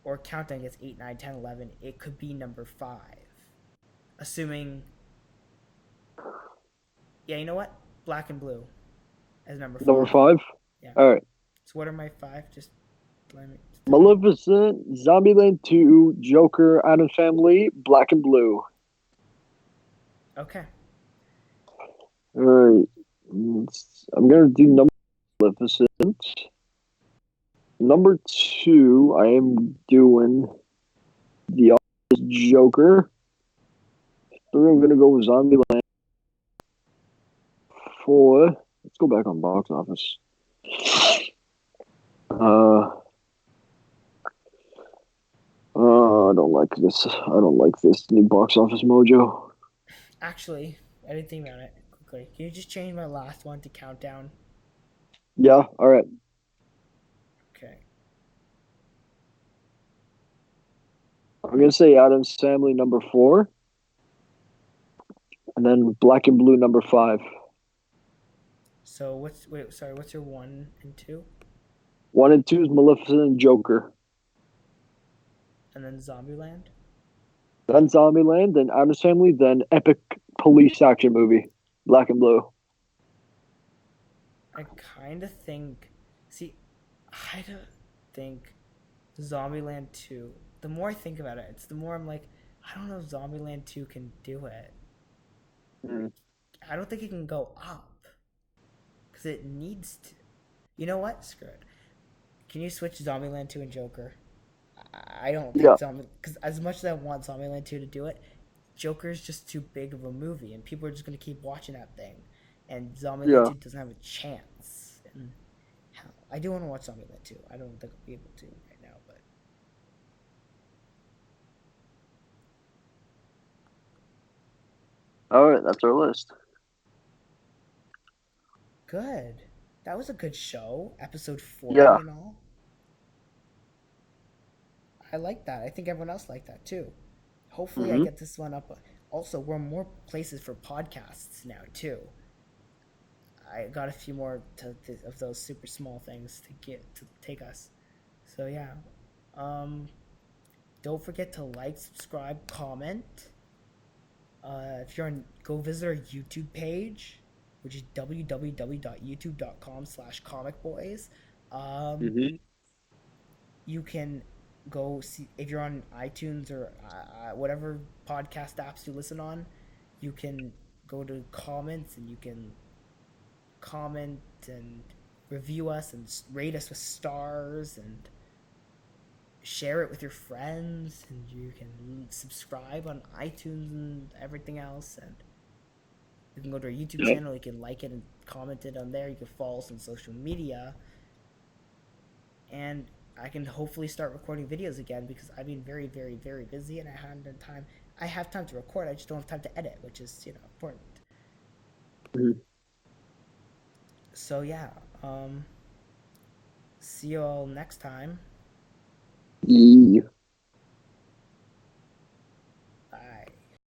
Speaker 1: or Countdown gets 8, 9, 10, 11, it could be number 5. Assuming. Yeah, you know what? Black and Blue as number 5.
Speaker 2: Number 5?
Speaker 1: Yeah.
Speaker 2: All right.
Speaker 1: So what are my 5? Just let me.
Speaker 2: Maleficent, Zombieland 2, Joker, Adam's Family, Black and Blue.
Speaker 1: Okay.
Speaker 2: All right. I'm going to do number Maleficent. Number 2, I am doing the Joker. 3, I'm going to go with Zombieland. 4, let's go back on box office. I don't like this. I don't like this new box office mojo.
Speaker 1: Actually, I didn't think about it quickly. Can you just change my last one to Countdown?
Speaker 2: Yeah, all right.
Speaker 1: Okay.
Speaker 2: I'm going to say Adam's Family number 4. And then Black and Blue number 5.
Speaker 1: So what's your 1 and 2?
Speaker 2: 1 and 2 is Maleficent and Joker.
Speaker 1: And then Zombieland?
Speaker 2: Then Zombieland, then Adam's Family, then epic police action movie, Black and Blue.
Speaker 1: I kind of think. See, I don't think Zombieland 2. The more I think about it, it's the more I'm like, I don't know if Zombieland 2 can do it.
Speaker 2: Mm.
Speaker 1: I don't think it can go up. Because it needs to. You know what? Screw it. Can you switch Zombieland 2 and Joker? I don't
Speaker 2: Yeah,
Speaker 1: think Zombie, because as much as I want Zombieland 2 to do it, Joker's just too big of a movie, and people are just gonna keep watching that thing, and Zombieland
Speaker 2: yeah.
Speaker 1: 2 doesn't have a chance. And hell, I do want to watch Zombieland 2. I don't think I'll be able to right now, but
Speaker 2: All right, that's our list.
Speaker 1: good. That was a good show, episode
Speaker 2: Yeah.
Speaker 1: 40 and all. I like that. I think everyone else liked that too. Hopefully, I
Speaker 2: Mm-hmm.
Speaker 1: get this one up. Also, we're more places for podcasts now too. I got a few more of those super small things to get to take us. So yeah, um, don't forget to like, subscribe, comment. If you're on, go visit our YouTube page, which is www.youtube.com/comicboys. Um,
Speaker 2: Mm-hmm.
Speaker 1: you can go see if you're on iTunes or whatever podcast apps you listen on. You can go to comments and you can comment and review us and rate us with stars and share it with your friends, and you can subscribe on iTunes and everything else, and you can go to our YouTube
Speaker 2: Yep.
Speaker 1: channel, you can like it and comment it on there, you can follow us on social media, and I can hopefully start recording videos again because I've been very, very, very busy and I haven't had time. I have time to record, I just don't have time to edit, which is, important.
Speaker 2: Mm-hmm.
Speaker 1: So yeah, see you all next time.
Speaker 2: Yeah.